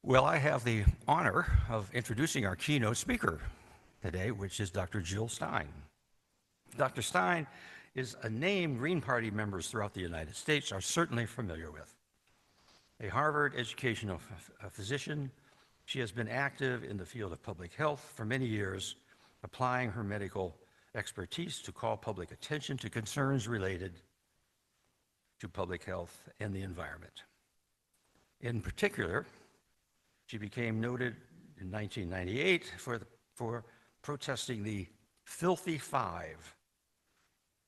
Well, I have the honor of introducing our keynote speaker today, which is Dr. Jill Stein. Dr. Stein is a name Green Party members throughout the United States are certainly familiar with. A Harvard educational physician, she has been active in the field of public health for many years, applying her medical expertise to call public attention to concerns related to public health and the environment. In particular, she became noted in 1998 for protesting the Filthy Five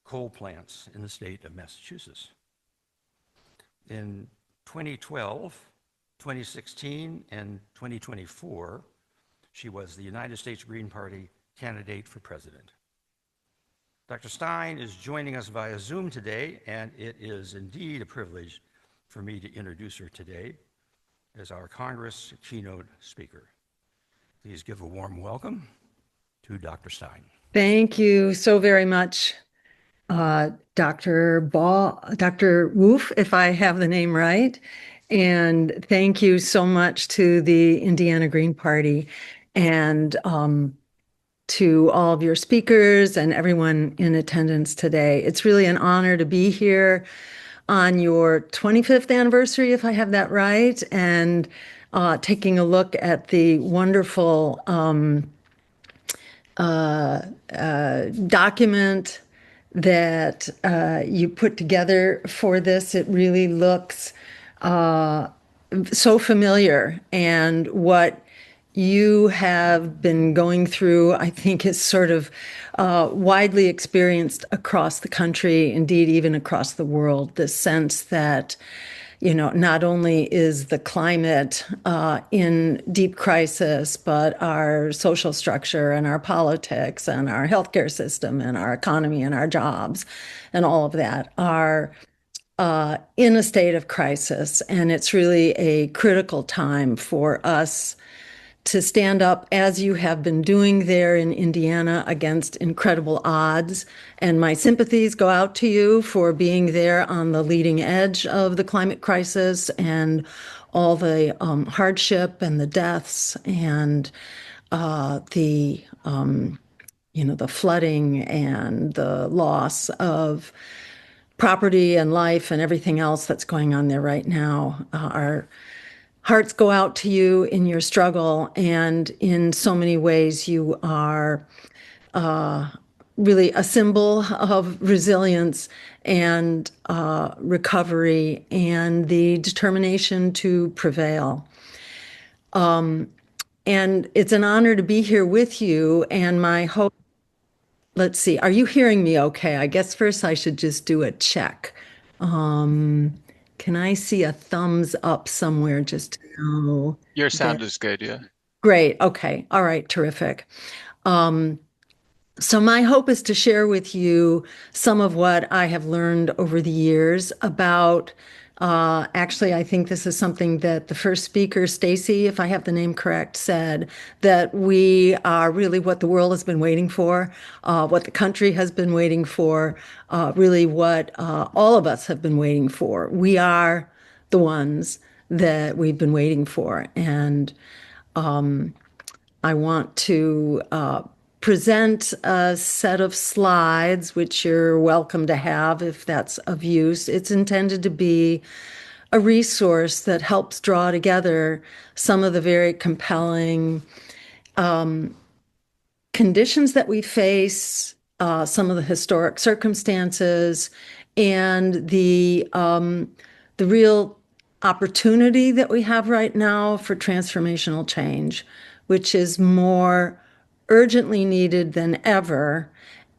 coal plants in the state of Massachusetts. In 2012, 2016, and 2024, she was the United States Green Party candidate for president. Dr. Stein is joining us via Zoom today, and it is indeed a privilege for me to introduce her today as our Congress keynote speaker. Please give a warm welcome to Dr. Stein. Thank you so very much, Dr. Woof, if I have the name right. And thank you so much to the Indiana Green Party and to all of your speakers and everyone in attendance today. It's really an honor to be here on your 25th anniversary, if I have that right, and taking a look at the wonderful document that you put together for this. It really looks so familiar, and what you have been going through, I think, is sort of widely experienced across the country, indeed even across the world, the sense that, not only is the climate in deep crisis, but our social structure and our politics and our healthcare system and our economy and our jobs and all of that are in a state of crisis. And it's really a critical time for us to stand up, as you have been doing there in Indiana, against incredible odds. And my sympathies go out to you for being there on the leading edge of the climate crisis and all the hardship and the deaths and the flooding and the loss of property and life and everything else that's going on there right now. Our hearts go out to you in your struggle, and in so many ways you are really a symbol of resilience and recovery and the determination to prevail. And it's an honor to be here with you, and my hope, let's see, are you hearing me okay? I guess first I should just do a check. Can I see a thumbs up somewhere just to know? Your sound is good, yeah. Great. Okay. All right. Terrific. So my hope is to share with you some of what I have learned over the years about, actually, I think this is something that the first speaker, Stacy, if I have the name correct, said, that we are really what the world has been waiting for, what the country has been waiting for, really what all of us have been waiting for. We are the ones that we've been waiting for. And I want to present a set of slides, which you're welcome to have if that's of use. It's intended to be a resource that helps draw together some of the very compelling conditions that we face, some of the historic circumstances, and the real opportunity that we have right now for transformational change, which is more urgently needed than ever.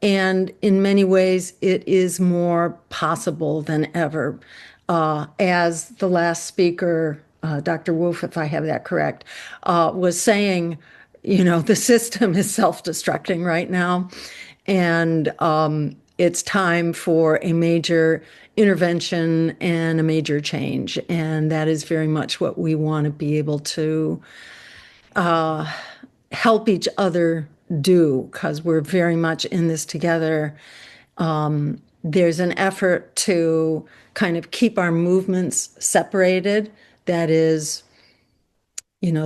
And in many ways, it is more possible than ever. As the last speaker, Dr. Wolf, if I have that correct, was saying, the system is self-destructing right now. And it's time for a major intervention and a major change. And that is very much what we want to be able to help each other do, because we're very much in this together. There's an effort to kind of keep our movements separated. That is,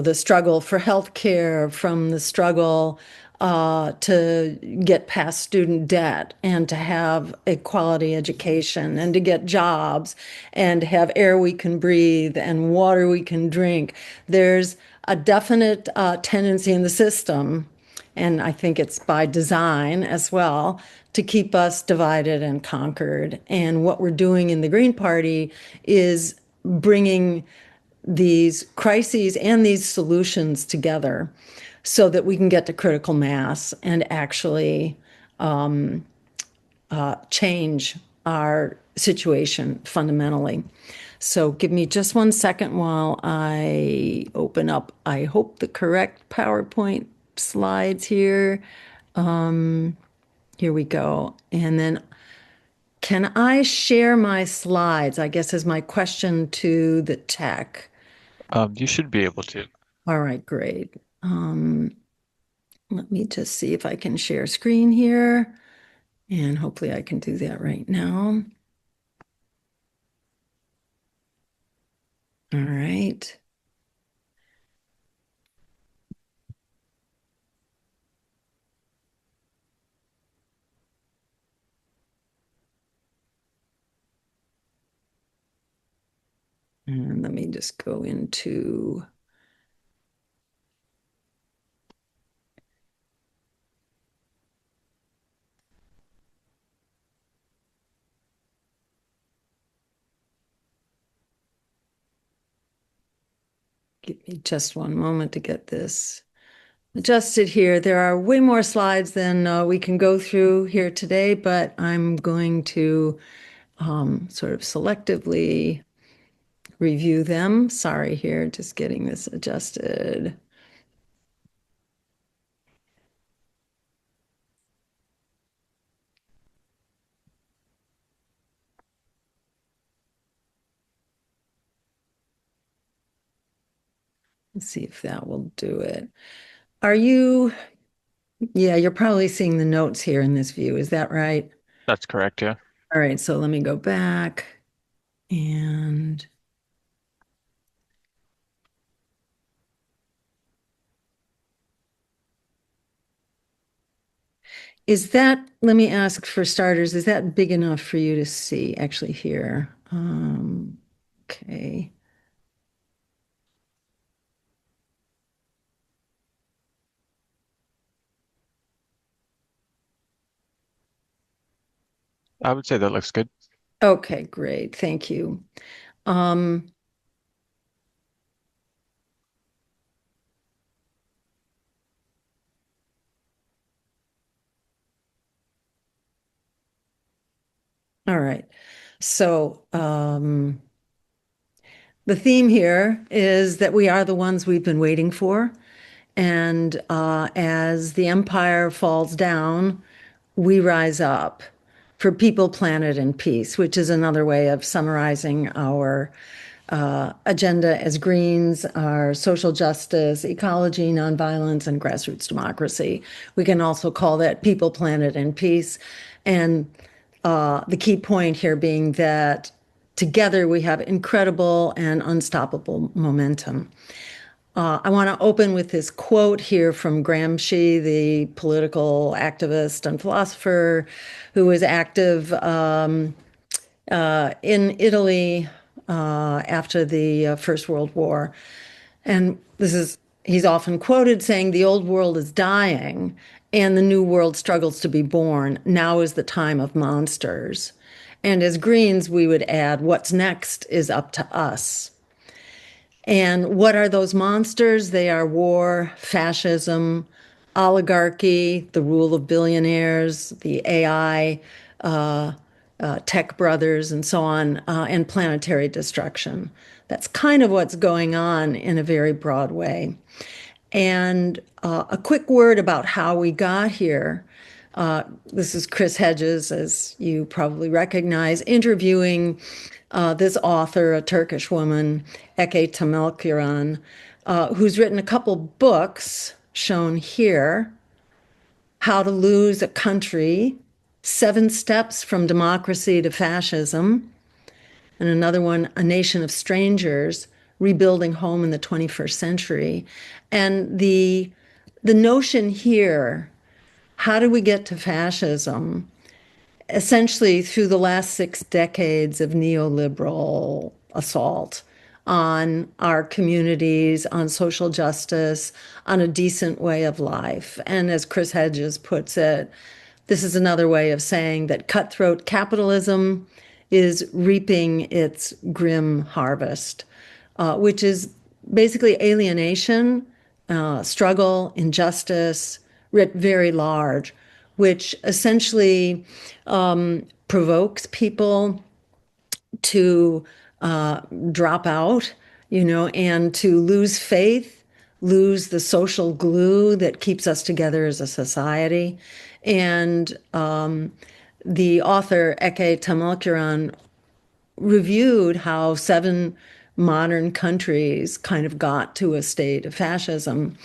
the struggle for healthcare, from the struggle to get past student debt and to have a quality education and to get jobs and have air we can breathe and water we can drink. There's a definite tendency in the system, and I think it's by design as well, to keep us divided and conquered. And what we're doing in the Green Party is bringing these crises and these solutions together so that we can get to critical mass and actually change our situation fundamentally. So give me just 1 second while I open up, I hope, the correct PowerPoint slides here. Here we go. And then can I share my slides, I guess, is my question to the tech. You should be able to. All right, great. Let me just see if I can share screen here, and hopefully I can do that right now. All right. And let me just go into give me just 1 moment to get this adjusted here. There are way more slides than we can go through here today, but I'm going to sort of selectively review them. Sorry here, just getting this adjusted. Let's see if that will do it. Are you, yeah, you're probably seeing the notes here in this view. Is that right? That's correct, yeah. All right, so let me go back and is that, let me ask for starters, is that big enough for you to see actually here? Okay. I would say that looks good. Okay, great. Thank you. Um, all right. So, the theme here is that we are the ones we've been waiting for. And as the empire falls down, we rise up for people, planet, and peace, which is another way of summarizing our agenda as Greens, our social justice, ecology, nonviolence, and grassroots democracy. We can also call that people, planet, and peace. And the key point here being that together we have incredible and unstoppable momentum. I want to open with this quote here from Gramsci, the political activist and philosopher who was active in Italy after the First World War. And he's often quoted saying, "The old world is dying and the new world struggles to be born. Now is the time of monsters." And as Greens, we would add, what's next is up to us. And what are those monsters? They are war, fascism, oligarchy, the rule of billionaires, the AI, tech brothers, and so on, and planetary destruction. That's kind of what's going on in a very broad way. And a quick word about how we got here. This is Chris Hedges, as you probably recognize, interviewing this author, a Turkish woman, Eke Temelkiran, who's written a couple books shown here, How to Lose a Country, 7 Steps from Democracy to Fascism, and another one, A Nation of Strangers, rebuilding home in the 21st century. And the notion here, how do we get to fascism? Essentially, through the last 6 decades of neoliberal assault on our communities, on social justice, on a decent way of life. And as Chris Hedges puts it, this is another way of saying that cutthroat capitalism is reaping its grim harvest, which is basically alienation, struggle, injustice, writ very large, which essentially provokes people to drop out, and to lose faith, lose the social glue that keeps us together as a society. And the author Eke Tamalkiran reviewed how 7 modern countries kind of got to a state of fascism,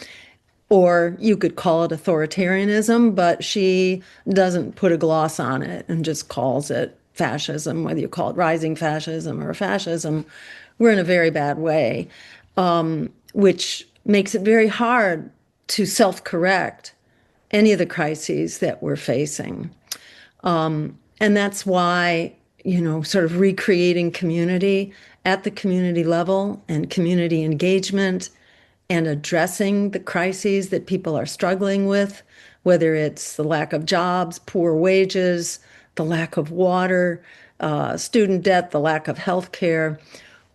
or you could call it authoritarianism, but she doesn't put a gloss on it and just calls it fascism, whether you call it rising fascism or fascism. We're in a very bad way, which makes it very hard to self-correct any of the crises that we're facing. And that's why, sort of recreating community at the community level and community engagement and addressing the crises that people are struggling with, whether it's the lack of jobs, poor wages, the lack of water, student debt, the lack of health care,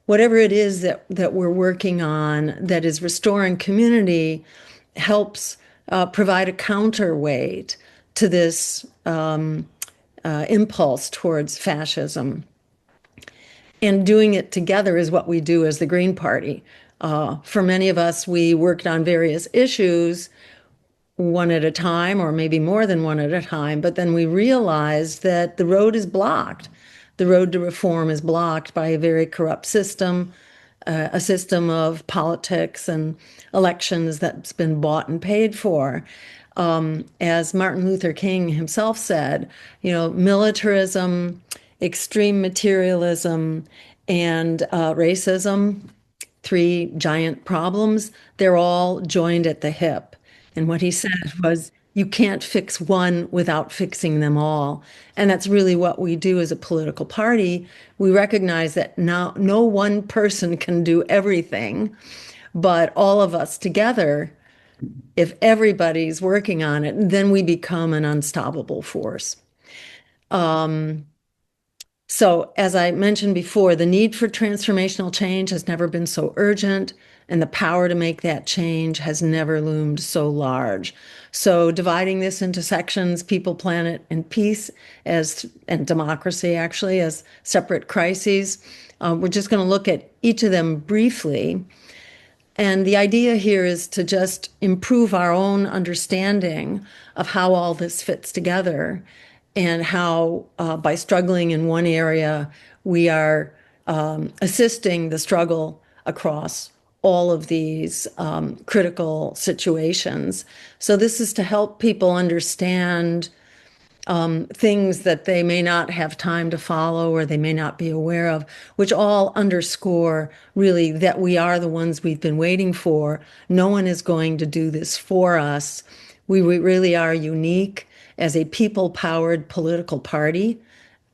whatever it is that we're working on that is restoring community helps provide a counterweight to this impulse towards fascism. And doing it together is what we do as the Green Party. For many of us, we worked on various issues one at a time, or maybe more than one at a time, but then we realized that the road is blocked. The road to reform is blocked by a very corrupt system, a system of politics and elections that's been bought and paid for. As Martin Luther King himself said, militarism, extreme materialism, and racism, 3 giant problems, they're all joined at the hip. And what he said was, you can't fix one without fixing them all. And that's really what we do as a political party. We recognize that now no one person can do everything, but all of us together, if everybody's working on it, then we become an unstoppable force. So as I mentioned before, the need for transformational change has never been so urgent, and the power to make that change has never loomed so large. So dividing this into sections, people, planet, and peace, and democracy actually, as separate crises, we're just going to look at each of them briefly. And the idea here is to just improve our own understanding of how all this fits together, and how by struggling in one area, we are assisting the struggle across all of these critical situations. So this is to help people understand things that they may not have time to follow or they may not be aware of, which all underscore really that we are the ones we've been waiting for. No one is going to do this for us. We really are unique as a people-powered political party.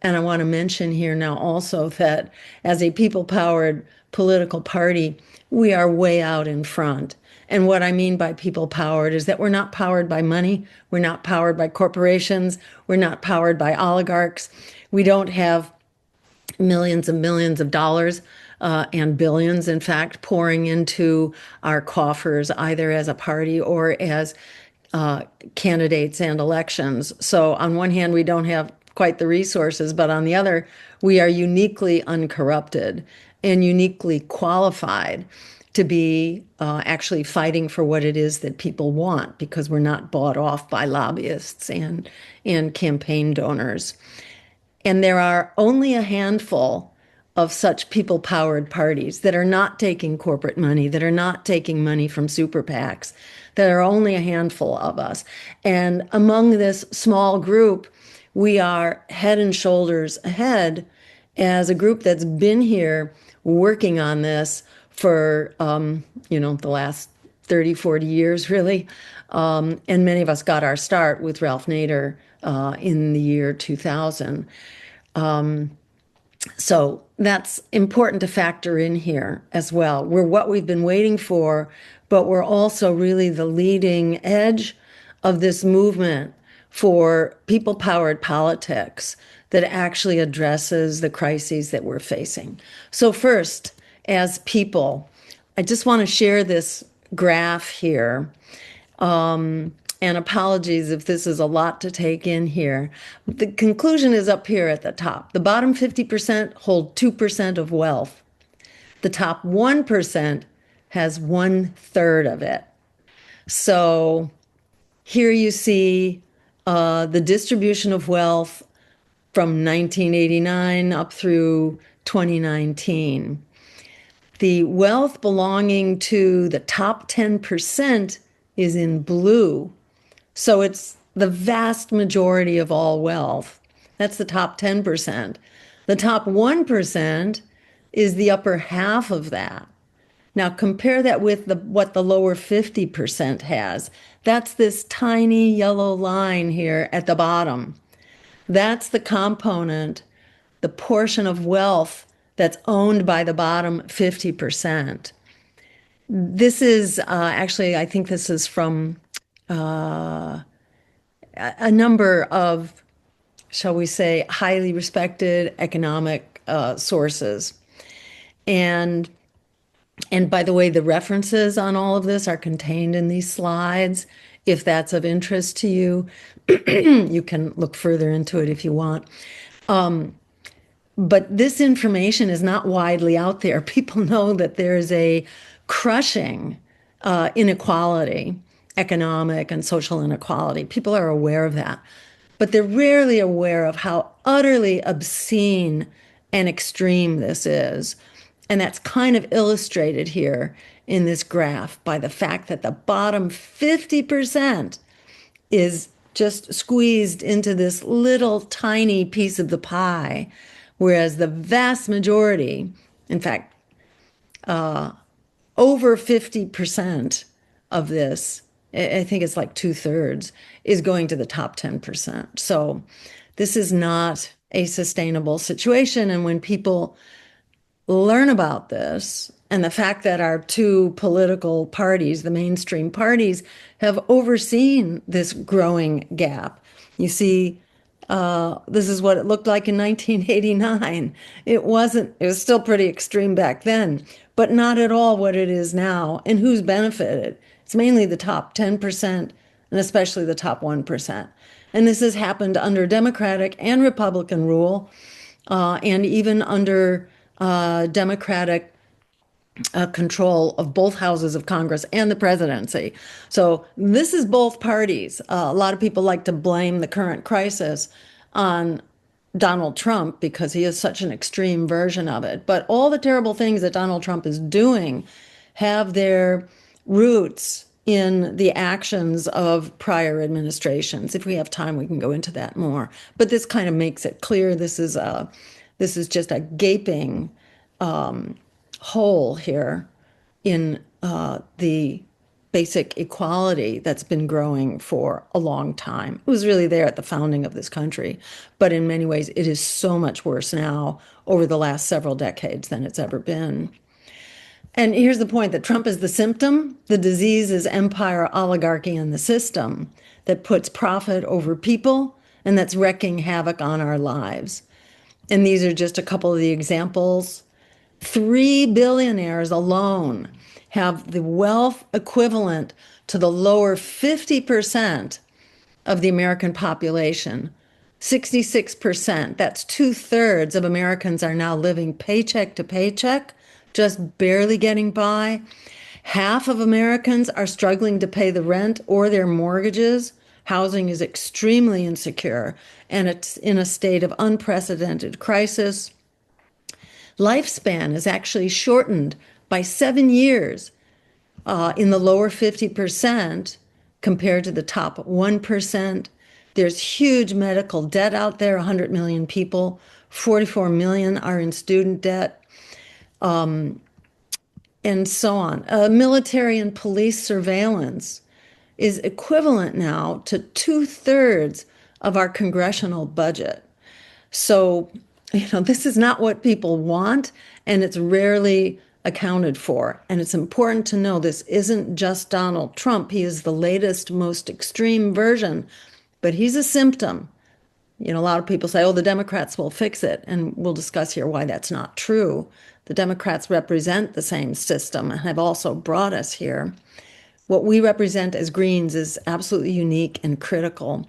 And I want to mention here now also that as a people-powered political party, we are way out in front. And what I mean by people-powered is that we're not powered by money. We're not powered by corporations. We're not powered by oligarchs. We don't have millions and millions of dollars and billions, in fact, pouring into our coffers, either as a party or as candidates and elections. So on one hand, we don't have quite the resources, but on the other, we are uniquely uncorrupted and uniquely qualified to be actually fighting for what it is that people want, because we're not bought off by lobbyists and campaign donors. And there are only a handful of such people-powered parties that are not taking corporate money, that are not taking money from super PACs. There are only a handful of us. And among this small group, we are head and shoulders ahead as a group that's been here working on this for, the last 30, 40 years, really. And many of us got our start with Ralph Nader in the year 2000. So that's important to factor in here as well. We're what we've been waiting for, but we're also really the leading edge of this movement for people-powered politics that actually addresses the crises that we're facing. So first, as people, I just want to share this graph here. And apologies if this is a lot to take in here. The conclusion is up here at the top. The bottom 50% hold 2% of wealth. The top 1% has 1/3 of it. So here you see the distribution of wealth from 1989 up through 2019. The wealth belonging to the top 10% is in blue. So it's the vast majority of all wealth. That's the top 10%. The top 1% is the upper half of that. Now compare that with what the lower 50% has. That's this tiny yellow line here at the bottom. That's the component, the portion of wealth that's owned by the bottom 50%. This is actually, I think this is from a number of, shall we say, highly respected economic sources. And by the way, the references on all of this are contained in these slides. If that's of interest to you, you can look further into it if you want. But this information is not widely out there. People know that there's a crushing inequality, economic and social inequality. People are aware of that, but they're rarely aware of how utterly obscene and extreme this is. And that's kind of illustrated here in this graph by the fact that the bottom 50% is just squeezed into this little tiny piece of the pie, whereas the vast majority, in fact, over 50% of this, I think it's like 2/3, is going to the top 10%. So this is not a sustainable situation. And when people learn about this and the fact that our two political parties, the mainstream parties, have overseen this growing gap, you see, this is what it looked like in 1989. It was still pretty extreme back then, but not at all what it is now. And who's benefited? It's mainly the top 10% and especially the top 1%. And this has happened under Democratic and Republican rule, and even under Democratic control of both houses of Congress and the presidency. So this is both parties. A lot of people like to blame the current crisis on Donald Trump because he is such an extreme version of it. But all the terrible things that Donald Trump is doing have their roots in the actions of prior administrations. If we have time, we can go into that more. But this kind of makes it clear this is just a gaping hole here in the basic equality that's been growing for a long time. It was really there at the founding of this country, but in many ways it is so much worse now over the last several decades than it's ever been. And here's the point, that Trump is the symptom. The disease is empire, oligarchy, and the system that puts profit over people and that's wreaking havoc on our lives. And these are just a couple of the examples. 3 billionaires alone have the wealth equivalent to the lower 50% of the American population. 66%, that's 2/3 of Americans are now living paycheck to paycheck, just barely getting by. Half of Americans are struggling to pay the rent or their mortgages. Housing is extremely insecure, and it's in a state of unprecedented crisis. Lifespan is actually shortened by 7 years in the lower 50% compared to the top 1%. There's huge medical debt out there, 100 million people, 44 million are in student debt. And and so on. Military and police surveillance is equivalent now to 2/3 of our congressional budget. So, this is not what people want, and it's rarely accounted for. And it's important to know this isn't just Donald Trump. He is the latest, most extreme version, but he's a symptom. A lot of people say, oh, the Democrats will fix it. And we'll discuss here why that's not true. The Democrats represent the same system and have also brought us here. What we represent as Greens is absolutely unique and critical.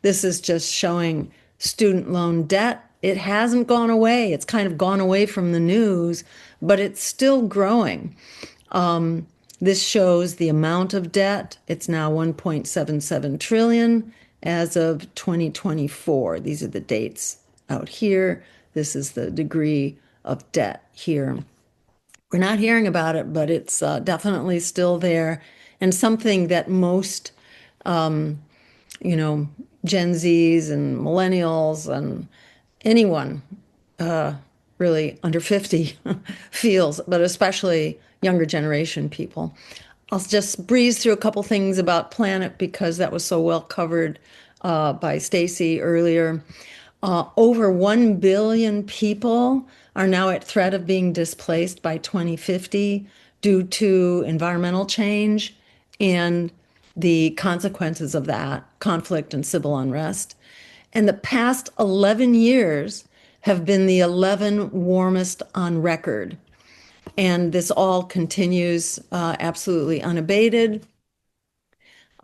This is just showing student loan debt. It hasn't gone away. It's kind of gone away from the news, but it's still growing. This shows the amount of debt. It's now 1.77 trillion as of 2024. These are the dates out here. This is the degree of debt here. We're not hearing about it, but it's definitely still there, and something that most, Gen Zs and millennials and anyone really under 50 feels, but especially younger generation people. I'll just breeze through a couple things about Planet because that was so well covered by Stacy earlier. Over 1 billion people are now at threat of being displaced by 2050 due to environmental change and the consequences of that, conflict and civil unrest. And the past 11 years have been the 11 warmest on record. And this all continues absolutely unabated.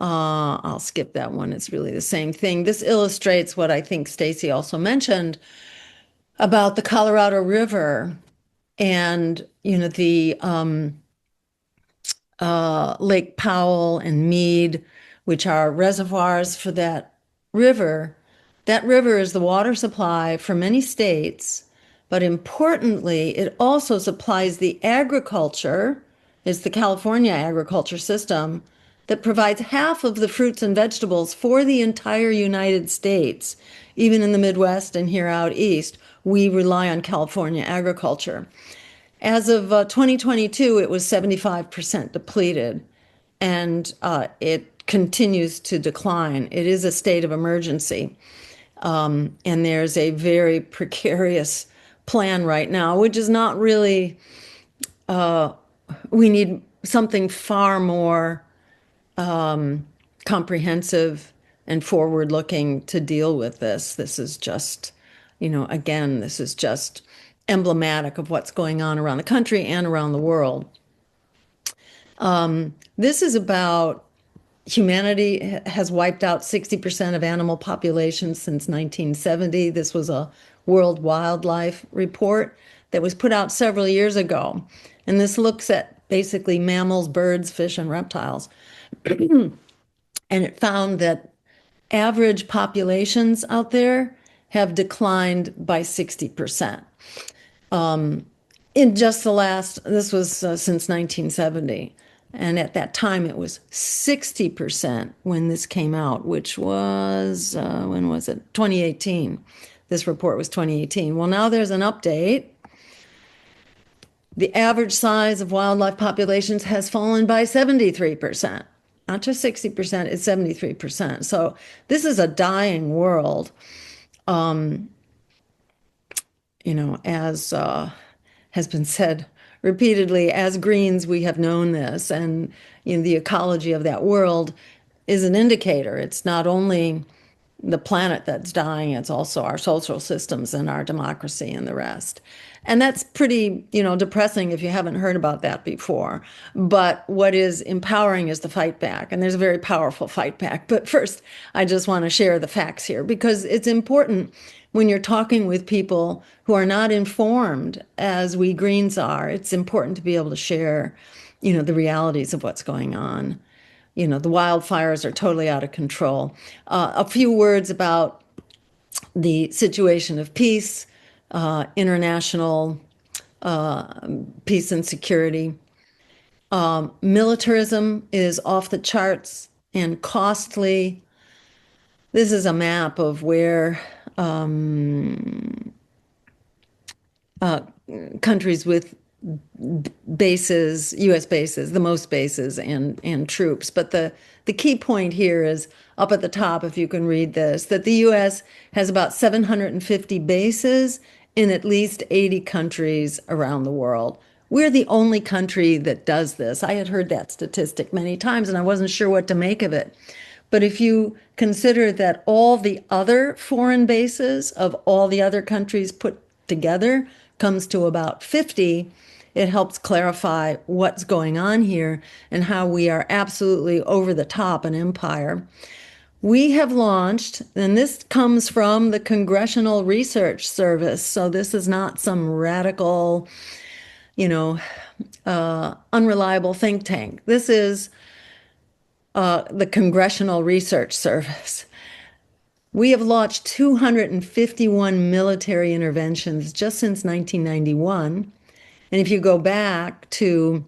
I'll skip that one. It's really the same thing. This illustrates what I think Stacy also mentioned about the Colorado River and, the Lake Powell and Mead, which are reservoirs for that river. That river is the water supply for many states, but importantly, it also supplies the agriculture. It's the California agriculture system that provides half of the fruits and vegetables for the entire United States. Even in the Midwest and here out east, we rely on California agriculture. As of 2022, it was 75% depleted, and it continues to decline. It is a state of emergency, and there's a very precarious plan right now, which is not really, we need something far more comprehensive and forward-looking to deal with this. This is just, again, this is just emblematic of what's going on around the country and around the world. This is about humanity has wiped out 60% of animal populations since 1970. This was a World Wildlife Report that was put out several years ago. And this looks at basically mammals, birds, fish, and reptiles. And it found that average populations out there have declined by 60%. In just the last, this was since 1970. And at that time, it was 60% when this came out, which was, when was it? 2018. This report was 2018. Well, now there's an update. The average size of wildlife populations has fallen by 73%. Not just 60%, it's 73%. So this is a dying world. As has been said repeatedly, as Greens, we have known this, and the ecology of that world is an indicator. It's not only the planet that's dying, it's also our social systems and our democracy and the rest. And that's pretty, depressing if you haven't heard about that before. But what is empowering is the fight back, and there's a very powerful fight back. But first, I just want to share the facts here because it's important when you're talking with people who are not informed, as we Greens are. It's important to be able to share, the realities of what's going on. The wildfires are totally out of control. A few words about the situation of peace, international peace and security. Militarism is off the charts and costly. This is a map of where countries with bases, U.S. bases, the most bases and troops. But the key point here is up at the top, if you can read this, that the U.S. has about 750 bases in at least 80 countries around the world. We're the only country that does this. I had heard that statistic many times, and I wasn't sure what to make of it. But if you consider that all the other foreign bases of all the other countries put together comes to about 50, it helps clarify what's going on here and how we are absolutely over the top an empire. We have launched, and this comes from the Congressional Research Service, so this is not some radical, unreliable think tank. This is the Congressional Research Service. We have launched 251 military interventions just since 1991. And if you go back to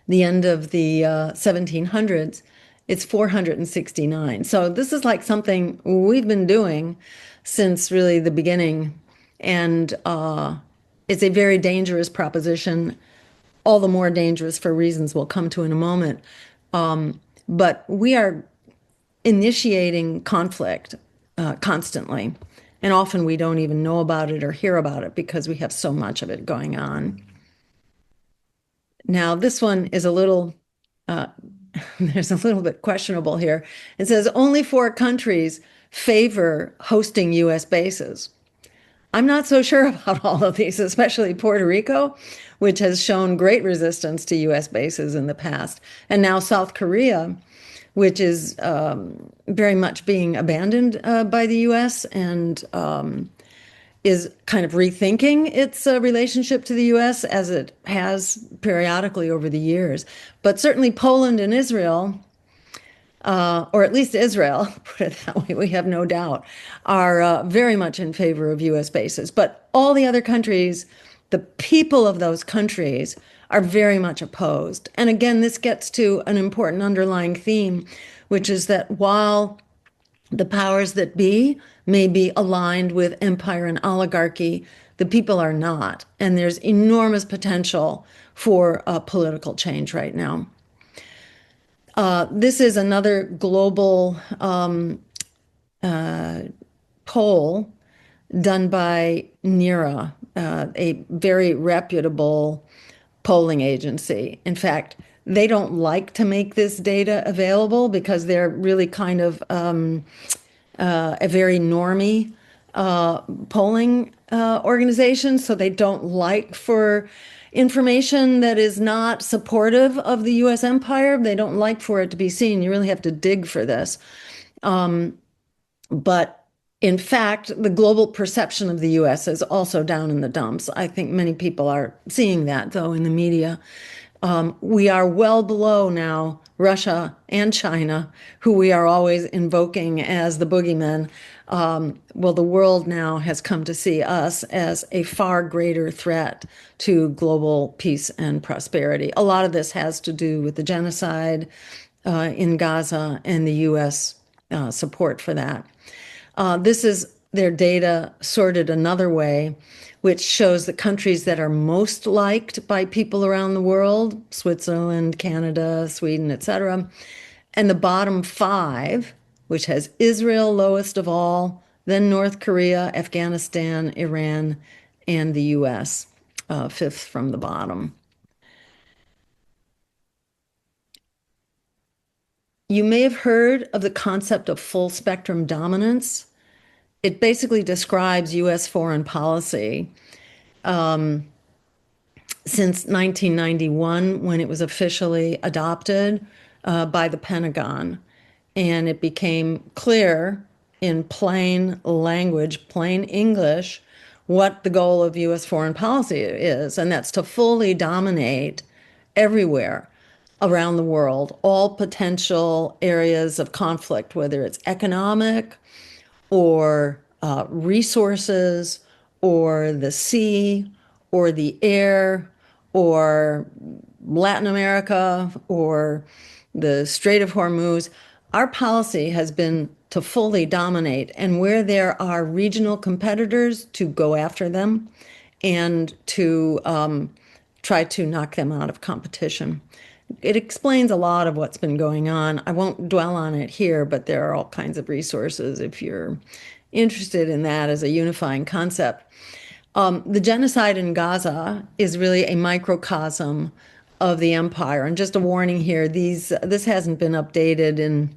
the end of the 1700s, it's 469. So this is like something we've been doing since really the beginning. And it's a very dangerous proposition, all the more dangerous for reasons we'll come to in a moment. But we are initiating conflict constantly. And often we don't even know about it or hear about it because we have so much of it going on. Now, this one is a little, there's a little bit questionable here. It says only 4 countries favor hosting U.S. bases. I'm not so sure about all of these, especially Puerto Rico, which has shown great resistance to U.S. bases in the past. And now South Korea, which is very much being abandoned by the U.S. and is kind of rethinking its relationship to the U.S. as it has periodically over the years. But certainly Poland and Israel, or at least Israel, put it that way, we have no doubt, are very much in favor of U.S. bases. But all the other countries, the people of those countries are very much opposed. And again, this gets to an important underlying theme, which is that while the powers that be may be aligned with empire and oligarchy, the people are not. And there's enormous potential for political change right now. This is another global poll done by NERA, a very reputable polling agency. In fact, they don't like to make this data available because they're really kind of a very normie polling organization. So they don't like for information that is not supportive of the U.S. empire. They don't like for it to be seen. You really have to dig for this. But in fact, the global perception of the U.S. is also down in the dumps. I think many people are seeing that, though, in the media. We are well below now Russia and China, who we are always invoking as the boogeymen. Well, the world now has come to see us as a far greater threat to global peace and prosperity. A lot of this has to do with the genocide in Gaza and the U.S. Support for that. This is their data sorted another way, which shows the countries that are most liked by people around the world: Switzerland, Canada, Sweden, etc. And the bottom 5, which has Israel lowest of all, then North Korea, Afghanistan, Iran, and the U.S., 5th from the bottom. You may have heard of the concept of full spectrum dominance. It basically describes U.S. foreign policy since 1991, when it was officially adopted by the Pentagon. And it became clear in plain language, plain English, what the goal of U.S. foreign policy is, and that's to fully dominate everywhere around the world, all potential areas of conflict, whether it's economic or resources or the sea or the air or Latin America or the Strait of Hormuz. Our policy has been to fully dominate, and where there are regional competitors, to go after them and to try to knock them out of competition. It explains a lot of what's been going on. I won't dwell on it here, but there are all kinds of resources if you're interested in that as a unifying concept. The genocide in Gaza is really a microcosm of the empire. And just a warning here, this hasn't been updated in,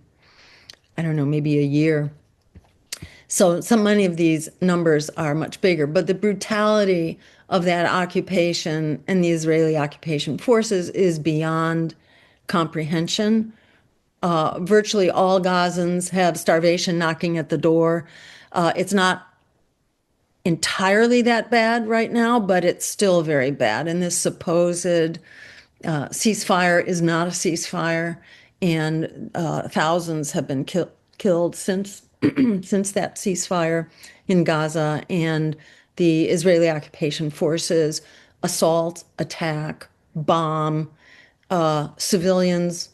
I don't know, maybe a year. So many of these numbers are much bigger, but the brutality of that occupation and the Israeli occupation forces is beyond comprehension. Virtually all Gazans have starvation knocking at the door. It's not entirely that bad right now, but it's still very bad. And this supposed ceasefire is not a ceasefire, and thousands have been killed since since that ceasefire in Gaza, and the Israeli occupation forces assault, attack, bomb civilians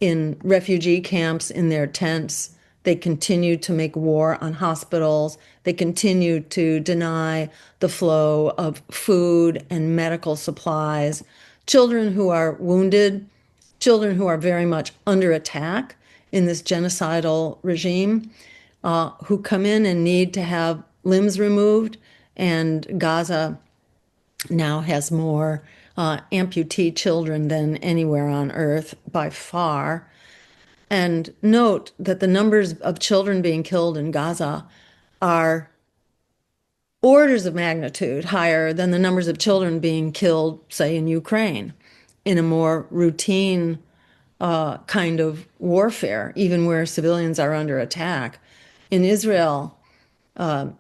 in refugee camps in their tents. They continue to make war on hospitals. They continue to deny the flow of food and medical supplies. Children who are wounded, children who are very much under attack in this genocidal regime, who come in and need to have limbs removed. And Gaza now has more amputee children than anywhere on earth by far. And note that the numbers of children being killed in Gaza are orders of magnitude higher than the numbers of children being killed, say, in Ukraine, in a more routine kind of warfare, even where civilians are under attack. In Israel, or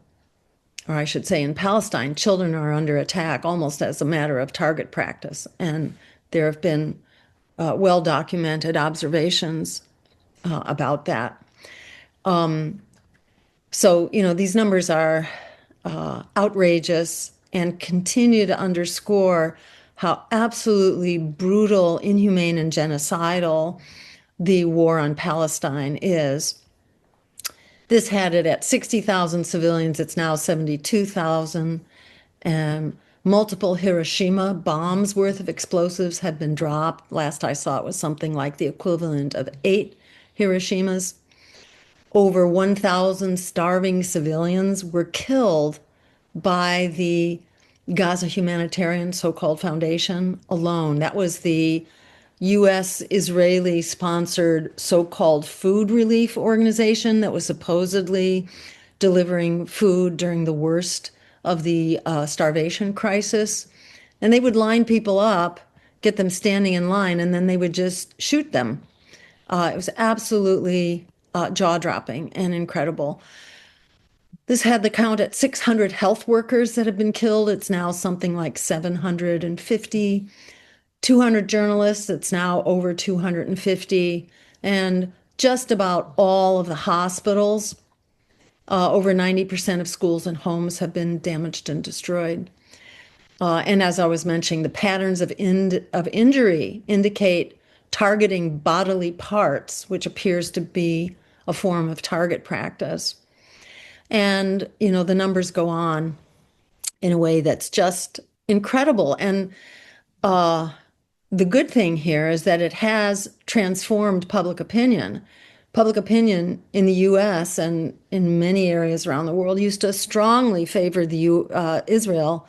I should say in Palestine, children are under attack almost as a matter of target practice. And there have been well-documented observations about that. So, these numbers are outrageous and continue to underscore how absolutely brutal, inhumane, and genocidal the war on Palestine is. This had it at 60,000 civilians. It's now 72,000. Multiple Hiroshima bombs worth of explosives had been dropped. Last I saw it was something like the equivalent of 8 Hiroshimas. Over 1,000 starving civilians were killed by the Gaza Humanitarian so-called Foundation alone. That was the U.S. Israeli sponsored so-called food relief organization that was supposedly delivering food during the worst of the starvation crisis. And they would line people up, get them standing in line, and then they would just shoot them. It was absolutely jaw-dropping and incredible. This had the count at 600 health workers that have been killed. It's now something like 750. 200 journalists, it's now over 250. And just about all of the hospitals, over 90% of schools and homes have been damaged and destroyed. And as I was mentioning, the patterns of injury indicate targeting bodily parts, which appears to be a form of target practice. And, the numbers go on in a way that's just incredible. And the good thing here is that it has transformed public opinion. Public opinion in the U.S. and in many areas around the world used to strongly favor Israel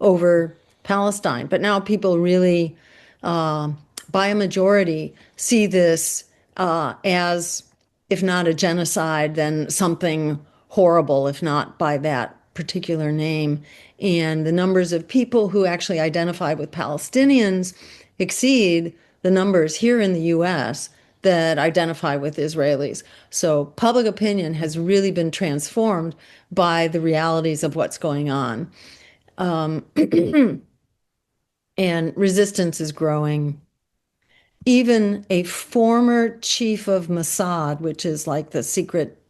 over Palestine. But now people really, by a majority, see this as, if not a genocide, then something horrible, if not by that particular name. And the numbers of people who actually identify with Palestinians exceed the numbers here in the U.S. that identify with Israelis. So public opinion has really been transformed by the realities of what's going on. And resistance is growing. Even a former chief of Mossad, which is like the secret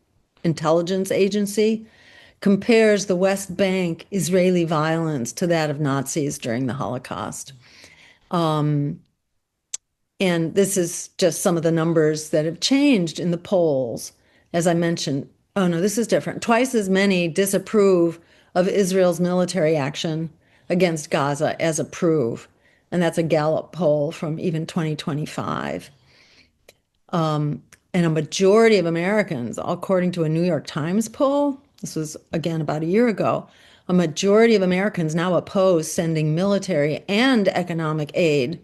intelligence agency, compares the West Bank Israeli violence to that of Nazis during the Holocaust. And this is just some of the numbers that have changed in the polls. As I mentioned, oh no, this is different. Twice as many disapprove of Israel's military action against Gaza as approve. And that's a Gallup poll from even 2025. And a majority of Americans, according to a New York Times poll, this was again about a year ago, a majority of Americans now oppose sending military and economic aid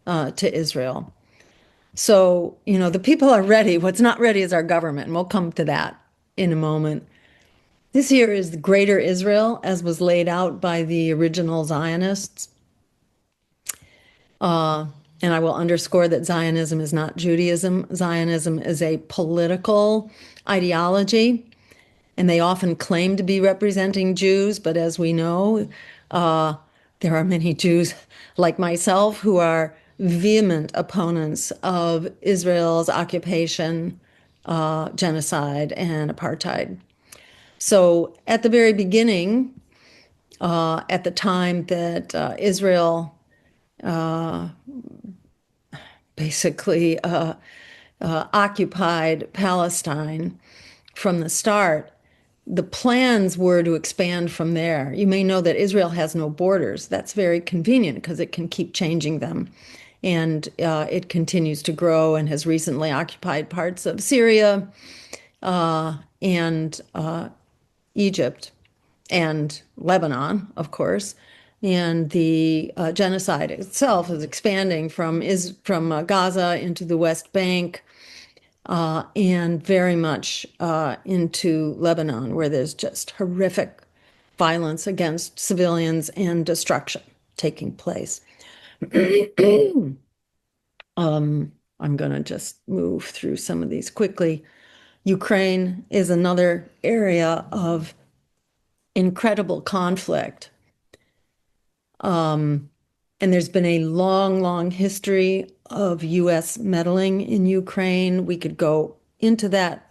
to Israel. So, the people are ready. What's not ready is our government, and we'll come to that in a moment. This here is the Greater Israel, as was laid out by the original Zionists. And I will underscore that Zionism is not Judaism. Zionism is a political ideology, and they often claim to be representing Jews, but as we know, there are many Jews like myself who are vehement opponents of Israel's occupation, genocide, and apartheid. So at the very beginning, at the time that Israel basically occupied Palestine from the start, the plans were to expand from there. You may know that Israel has no borders. That's very convenient because it can keep changing them. And it continues to grow and has recently occupied parts of Syria and Egypt and Lebanon, of course. And the genocide itself is expanding from Gaza into the West Bank and very much into Lebanon, where there's just horrific violence against civilians and destruction taking place. I'm going to just move through some of these quickly. Ukraine is another area of incredible conflict. And there's been a long, long history of U.S. meddling in Ukraine. We could go into that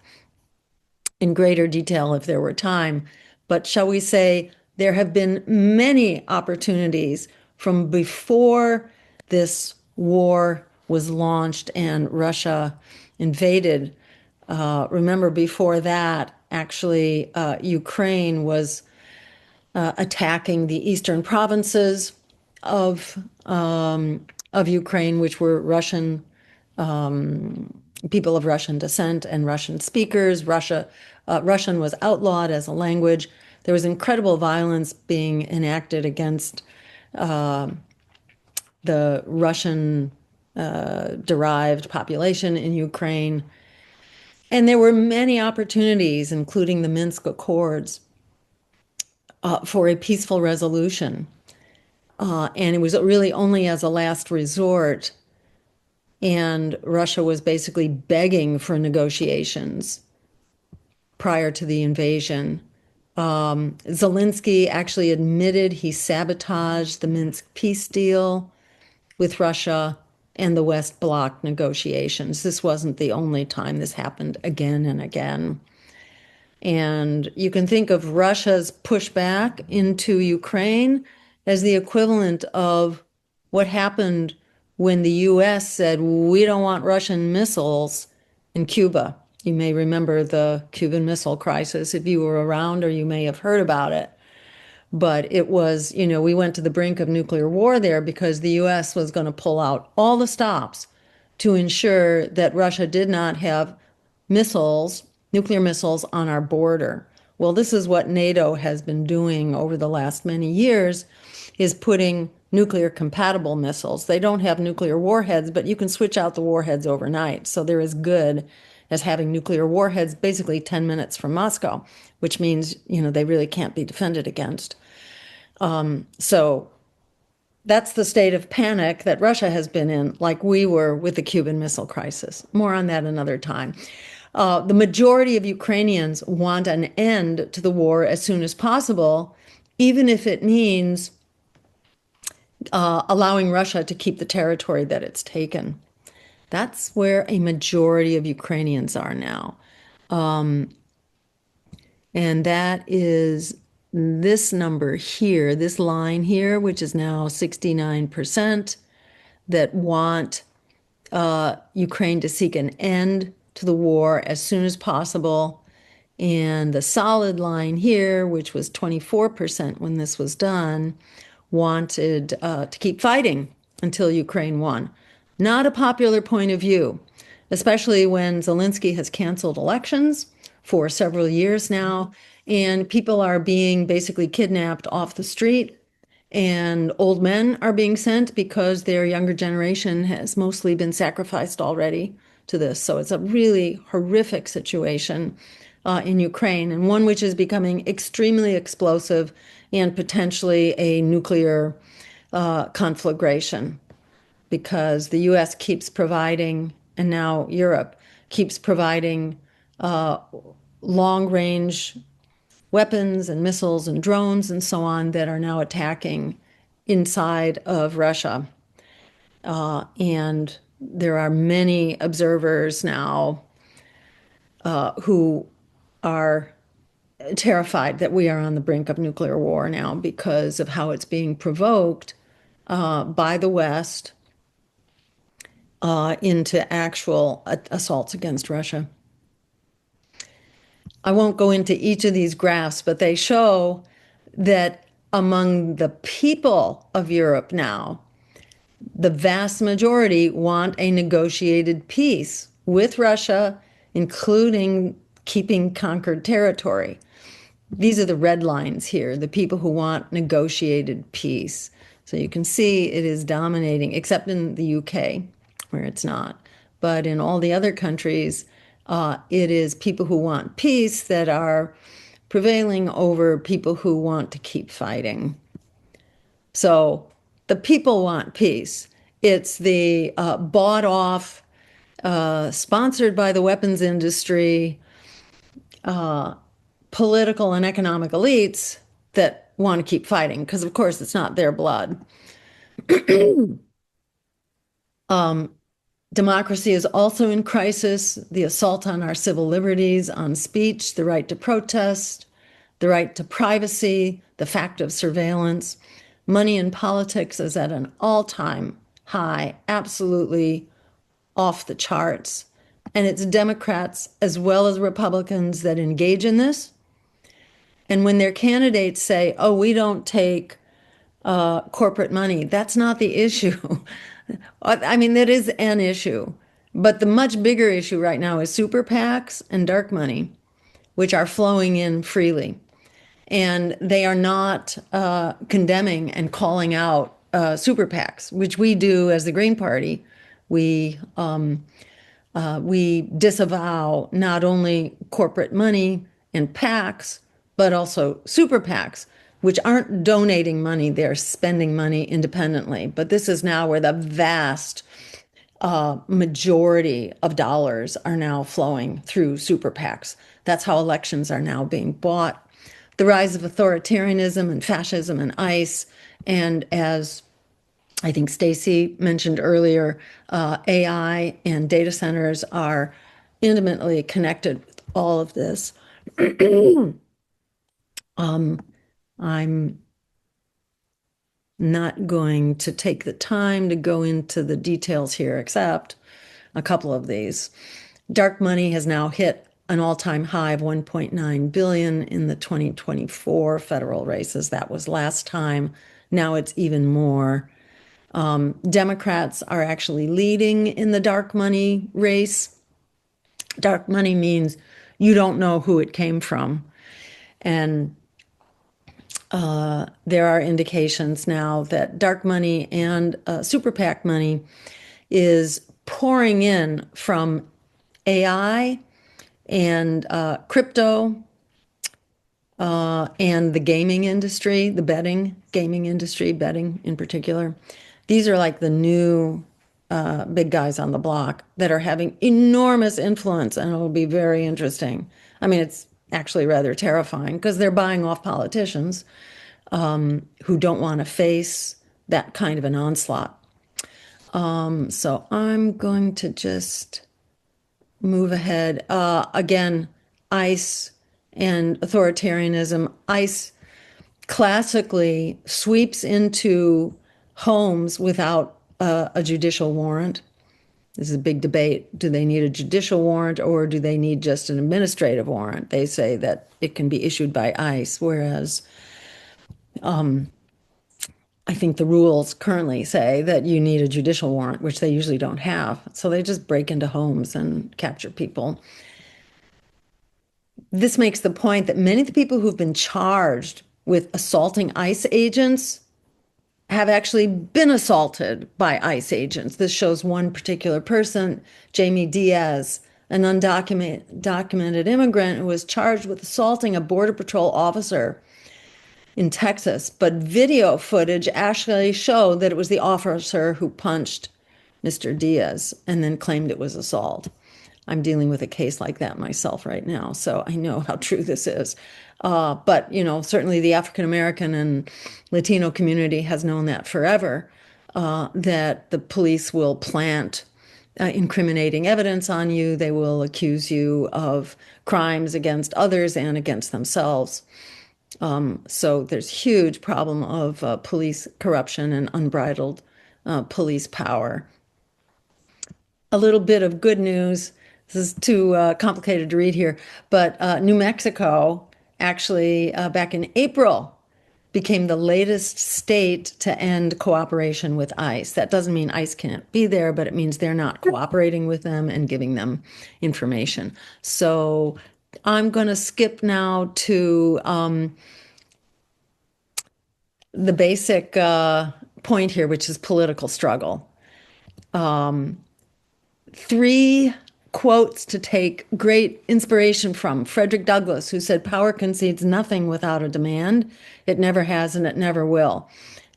in greater detail if there were time. But shall we say, there have been many opportunities from before this war was launched and Russia invaded. Remember, before that, actually, Ukraine was attacking the eastern provinces of Ukraine, which were Russian people of Russian descent and Russian speakers. Russian was outlawed as a language. There was incredible violence being enacted against the Russian derived population in Ukraine. And there were many opportunities, including the Minsk Accords, for a peaceful resolution. And it was really only as a last resort. And Russia was basically begging for negotiations prior to the invasion. Zelensky actually admitted he sabotaged the Minsk peace deal with Russia and the West Bloc negotiations. This wasn't the only time this happened again and again. And you can think of Russia's pushback into Ukraine as the equivalent of what happened when the U.S. said, we don't want Russian missiles in Cuba. You may remember the Cuban Missile Crisis if you were around, or you may have heard about it. But it was, we went to the brink of nuclear war there because the U.S. was going to pull out all the stops to ensure that Russia did not have nuclear missiles on our border. Well, this is what NATO has been doing over the last many years, is putting nuclear compatible missiles. They don't have nuclear warheads, but you can switch out the warheads overnight. So they're as good as having nuclear warheads basically 10 minutes from Moscow, which means, they really can't be defended against. So that's the state of panic that Russia has been in, like we were with the Cuban Missile Crisis. More on that another time. The majority of Ukrainians want an end to the war as soon as possible, even if it means allowing Russia to keep the territory that it's taken. That's where a majority of Ukrainians are now. And that is this number here, this line here, which is now 69%, that want Ukraine to seek an end to the war as soon as possible. And the solid line here, which was 24% when this was done, wanted to keep fighting until Ukraine won. Not a popular point of view, especially when Zelensky has canceled elections for several years now, and people are being basically kidnapped off the street, and old men are being sent because their younger generation has mostly been sacrificed already to this. So it's a really horrific situation in Ukraine, and one which is becoming extremely explosive and potentially a nuclear conflagration, because the US keeps providing, and now Europe keeps providing long range weapons and missiles and drones and so on that are now attacking inside of Russia. And there are many observers now who are terrified that we are on the brink of nuclear war now because of how it's being provoked by the West into actual assaults against Russia. I won't go into each of these graphs, but they show that among the people of Europe now, the vast majority want a negotiated peace with Russia, including keeping conquered territory. These are the red lines here, the people who want negotiated peace. So you can see it is dominating, except in the UK, where it's not. But in all the other countries, it is people who want peace that are prevailing over people who want to keep fighting. So the people want peace. It's the bought off, sponsored by the weapons industry, political and economic elites that want to keep fighting, because of course it's not their blood. Democracy is also in crisis. The assault on our civil liberties, on speech, the right to protest, the right to privacy, the fact of surveillance. Money in politics is at an all-time high, absolutely off the charts. And it's Democrats as well as Republicans that engage in this. And when their candidates say, oh, we don't take corporate money, that's not the issue. I mean, that is an issue. But the much bigger issue right now is super PACs and dark money, which are flowing in freely. And they are not condemning and calling out super PACs, which we do as the Green Party. We disavow not only corporate money and PACs, but also super PACs, which aren't donating money, they're spending money independently. But this is now where the vast majority of dollars are now flowing through super PACs. That's how elections are now being bought. The rise of authoritarianism and fascism and ICE, and as I think Stacy mentioned earlier, AI and data centers are intimately connected with all of this. I'm not going to take the time to go into the details here, except a couple of these. Dark money has now hit an all-time high of 1.9 billion in the 2024 federal races. That was last time. Now it's even more. Democrats are actually leading in the dark money race. Dark money means you don't know who it came from. And there are indications now that dark money and super PAC money is pouring in from AI and crypto and the gaming industry, the gaming industry, betting in particular. These are like the new big guys on the block that are having enormous influence, and it will be very interesting. I mean, it's actually rather terrifying because they're buying off politicians who don't want to face that kind of an onslaught. So I'm going to just move ahead. Again, ICE and authoritarianism. ICE classically sweeps into homes without a judicial warrant. This is a big debate. Do they need a judicial warrant or do they need just an administrative warrant? They say that it can be issued by ICE, whereas I think the rules currently say that you need a judicial warrant, which they usually don't have. So they just break into homes and capture people. This makes the point that many of the people who've been charged with assaulting ICE agents have actually been assaulted by ICE agents. This shows one particular person, Jamie Diaz, an undocumented immigrant who was charged with assaulting a Border Patrol officer in Texas. But video footage actually showed that it was the officer who punched Mr. Diaz and then claimed it was assault. I'm dealing with a case like that myself right now, so I know how true this is. But, certainly the African American and Latino community has known that forever, that the police will plant incriminating evidence on you. They will accuse you of crimes against others and against themselves. So there's huge problem of police corruption and unbridled police power. A little bit of good news. This is too complicated to read here, but New Mexico actually back in April became the latest state to end cooperation with ICE. That doesn't mean ICE can't be there, but it means they're not cooperating with them and giving them information. So I'm going to skip now to the basic point here, which is political struggle. Three quotes to take great inspiration from. Frederick Douglass, who said, "Power concedes nothing without a demand. It never has and it never will.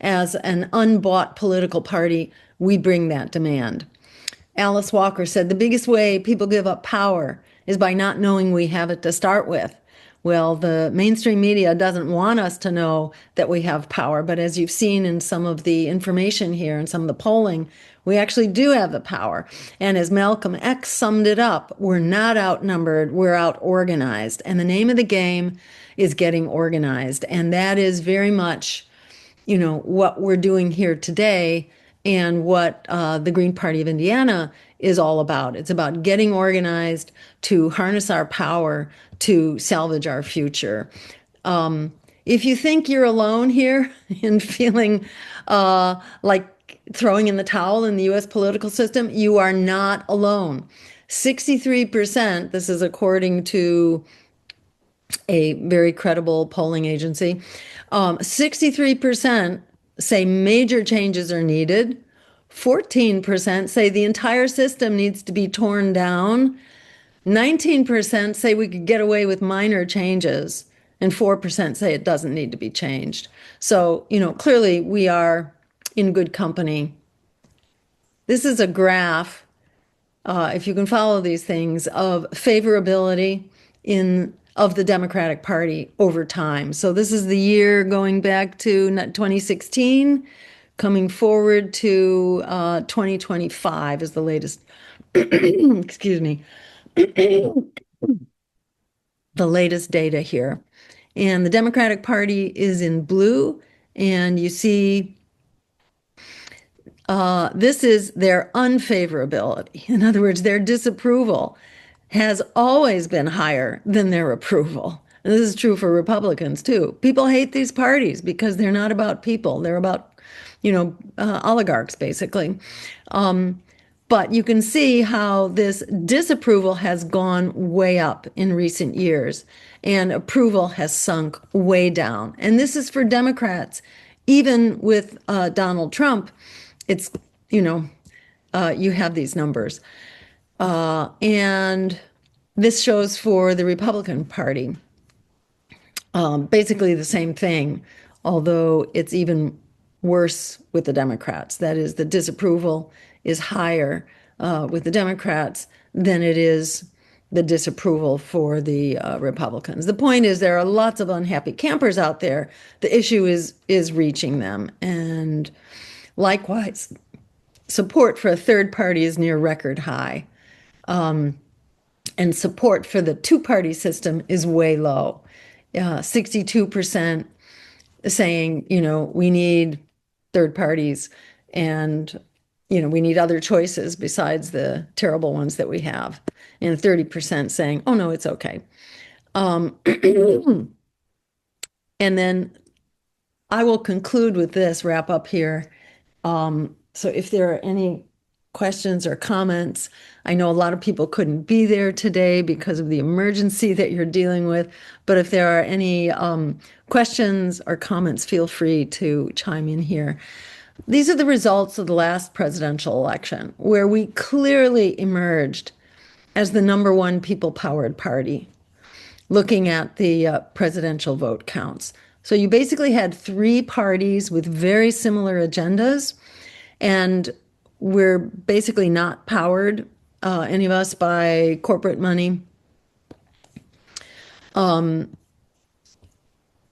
As an unbought political party, we bring that demand." Alice Walker said, "The biggest way people give up power is by not knowing we have it to start with." Well, the mainstream media doesn't want us to know that we have power, but as you've seen in some of the information here and some of the polling, we actually do have the power. And as Malcolm X summed it up, we're not outnumbered, we're out organized. And the name of the game is getting organized. And that is very much, what we're doing here today and what the Green Party of Indiana is all about. It's about getting organized to harness our power to salvage our future. If you think you're alone here in feeling like throwing in the towel in the U.S. political system, you are not alone. 63%, this is according to a very credible polling agency, 63% say major changes are needed. 14% say the entire system needs to be torn down. 19% say we could get away with minor changes. And 4% say it doesn't need to be changed. So, clearly we are in good company. This is a graph, if you can follow these things, of favorability of the Democratic Party over time. So this is the year going back to 2016, coming forward to 2025 is the latest, excuse me, the latest data here. And the Democratic Party is in blue, and you see this is their unfavorability. In other words, their disapproval has always been higher than their approval. And this is true for Republicans too. People hate these parties because they're not about people. They're about, oligarchs, basically. But you can see how this disapproval has gone way up in recent years and approval has sunk way down. And this is for Democrats. Even with Donald Trump, it's, you have these numbers. And this shows for the Republican Party basically the same thing, although it's even worse with the Democrats. That is, the disapproval is higher with the Democrats than it is the disapproval for the Republicans. The point is there are lots of unhappy campers out there. The issue is reaching them. And likewise, support for a third party is near record high. And support for the two-party system is way low. 62% saying, we need third parties and, we need other choices besides the terrible ones that we have. And 30% saying, oh, no, it's okay. And then I will conclude with this, wrap up here. So if there are any questions or comments, I know a lot of people couldn't be there today because of the emergency that you're dealing with, but if there are any questions or comments, feel free to chime in here. These are the results of the last presidential election, where we clearly emerged as the #1 people-powered party, looking at the presidential vote counts. So you basically had 3 parties with very similar agendas, and we're basically not powered, any of us, by corporate money.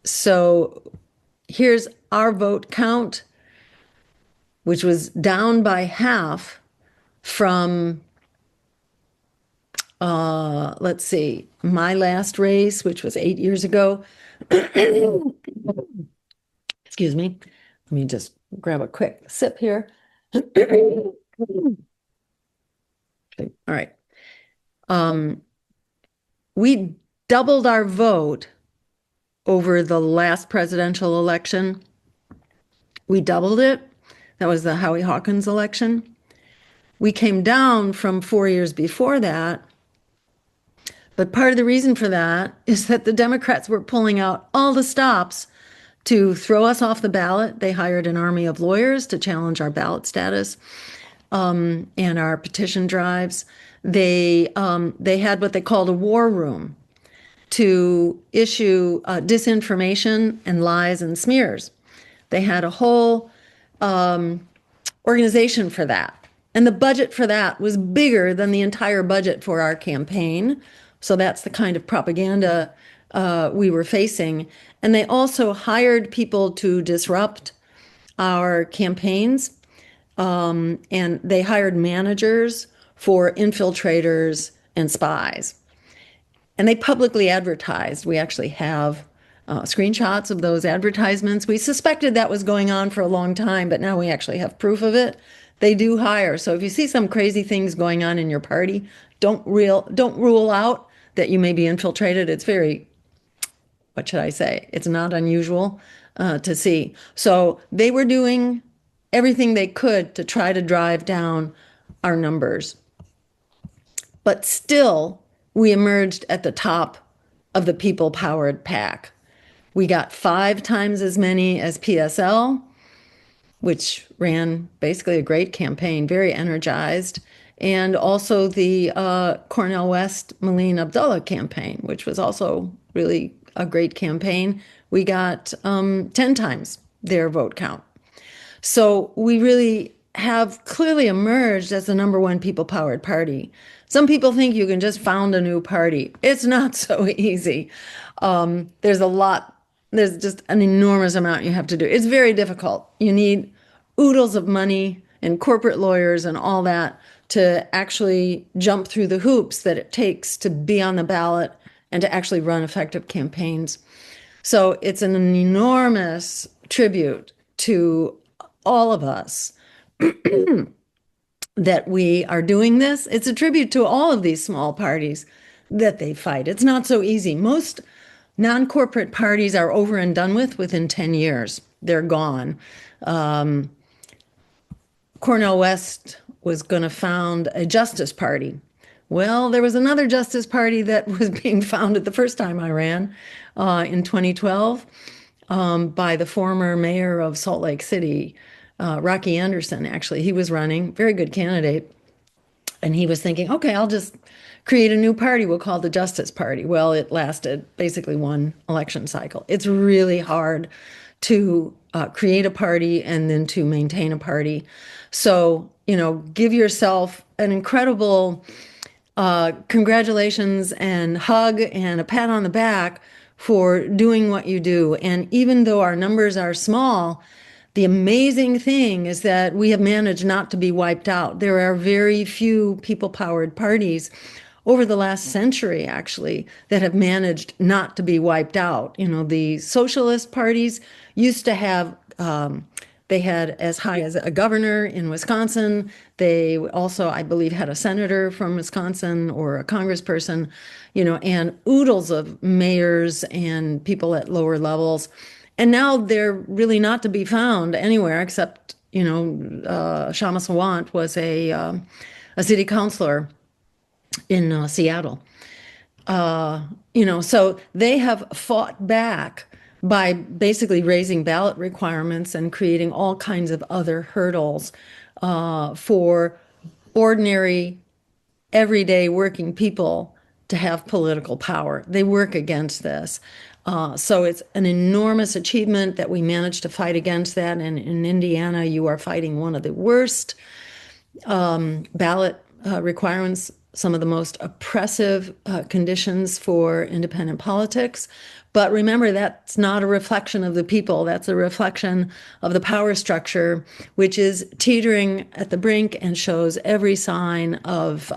So here's our vote count, which was down by half from, let's see, my last race, which was 8 years ago. Excuse me. Let me just grab a quick sip here. All right. We doubled our vote over the last presidential election. We doubled it. That was the Howie Hawkins election. We came down from 4 years before that. But part of the reason for that is that the Democrats were pulling out all the stops to throw us off the ballot. They hired an army of lawyers to challenge our ballot status and our petition drives. They had what they called a war room to issue disinformation and lies and smears. They had a whole organization for that. And the budget for that was bigger than the entire budget for our campaign. So that's the kind of propaganda we were facing. And they also hired people to disrupt our campaigns. And they hired managers for infiltrators and spies. And they publicly advertised. We actually have screenshots of those advertisements. We suspected that was going on for a long time, but now we actually have proof of it. They do hire. So if you see some crazy things going on in your party, don't rule out that you may be infiltrated. It's very, what should I say? It's not unusual to see. So they were doing everything they could to try to drive down our numbers. But still, we emerged at the top of the people-powered pack. We got 5 times as many as PSL, which ran basically a great campaign, very energized, and also the Cornel West Malene Abdullah campaign, which was also really a great campaign. We got 10 times their vote count. So we really have clearly emerged as the #1 people-powered party. Some people think you can just found a new party. It's not so easy. There's just an enormous amount you have to do. It's very difficult. You need oodles of money and corporate lawyers and all that to actually jump through the hoops that it takes to be on the ballot and to actually run effective campaigns. So it's an enormous tribute to all of us that we are doing this. It's a tribute to all of these small parties that they fight. It's not so easy. Most non-corporate parties are over and done with within 10 years. They're gone. Cornel West was going to found a Justice Party. Well, there was another Justice Party that was being founded the first time I ran in 2012 by the former mayor of Salt Lake City, Rocky Anderson, actually. He was running, very good candidate. And he was thinking, okay, I'll just create a new party. We'll call it the Justice Party. Well, it lasted basically 1 election cycle. It's really hard to create a party and then to maintain a party. So, give yourself an incredible congratulations and hug and a pat on the back for doing what you do. And even though our numbers are small, the amazing thing is that we have managed not to be wiped out. There are very few people-powered parties over the last century, actually, that have managed not to be wiped out. The socialist parties used to have, they had as high as a governor in Wisconsin. They also, I believe, had a senator from Wisconsin or a congressperson, and oodles of mayors and people at lower levels. And now they're really not to be found anywhere except, Shama Sawant was a city councilor in Seattle. So they have fought back by basically raising ballot requirements and creating all kinds of other hurdles for ordinary, everyday working people to have political power. They work against this. So it's an enormous achievement that we managed to fight against that. And in Indiana, you are fighting one of the worst ballot requirements, some of the most oppressive conditions for independent politics. But remember, that's not a reflection of the people. That's a reflection of the power structure, which is teetering at the brink and shows every sign of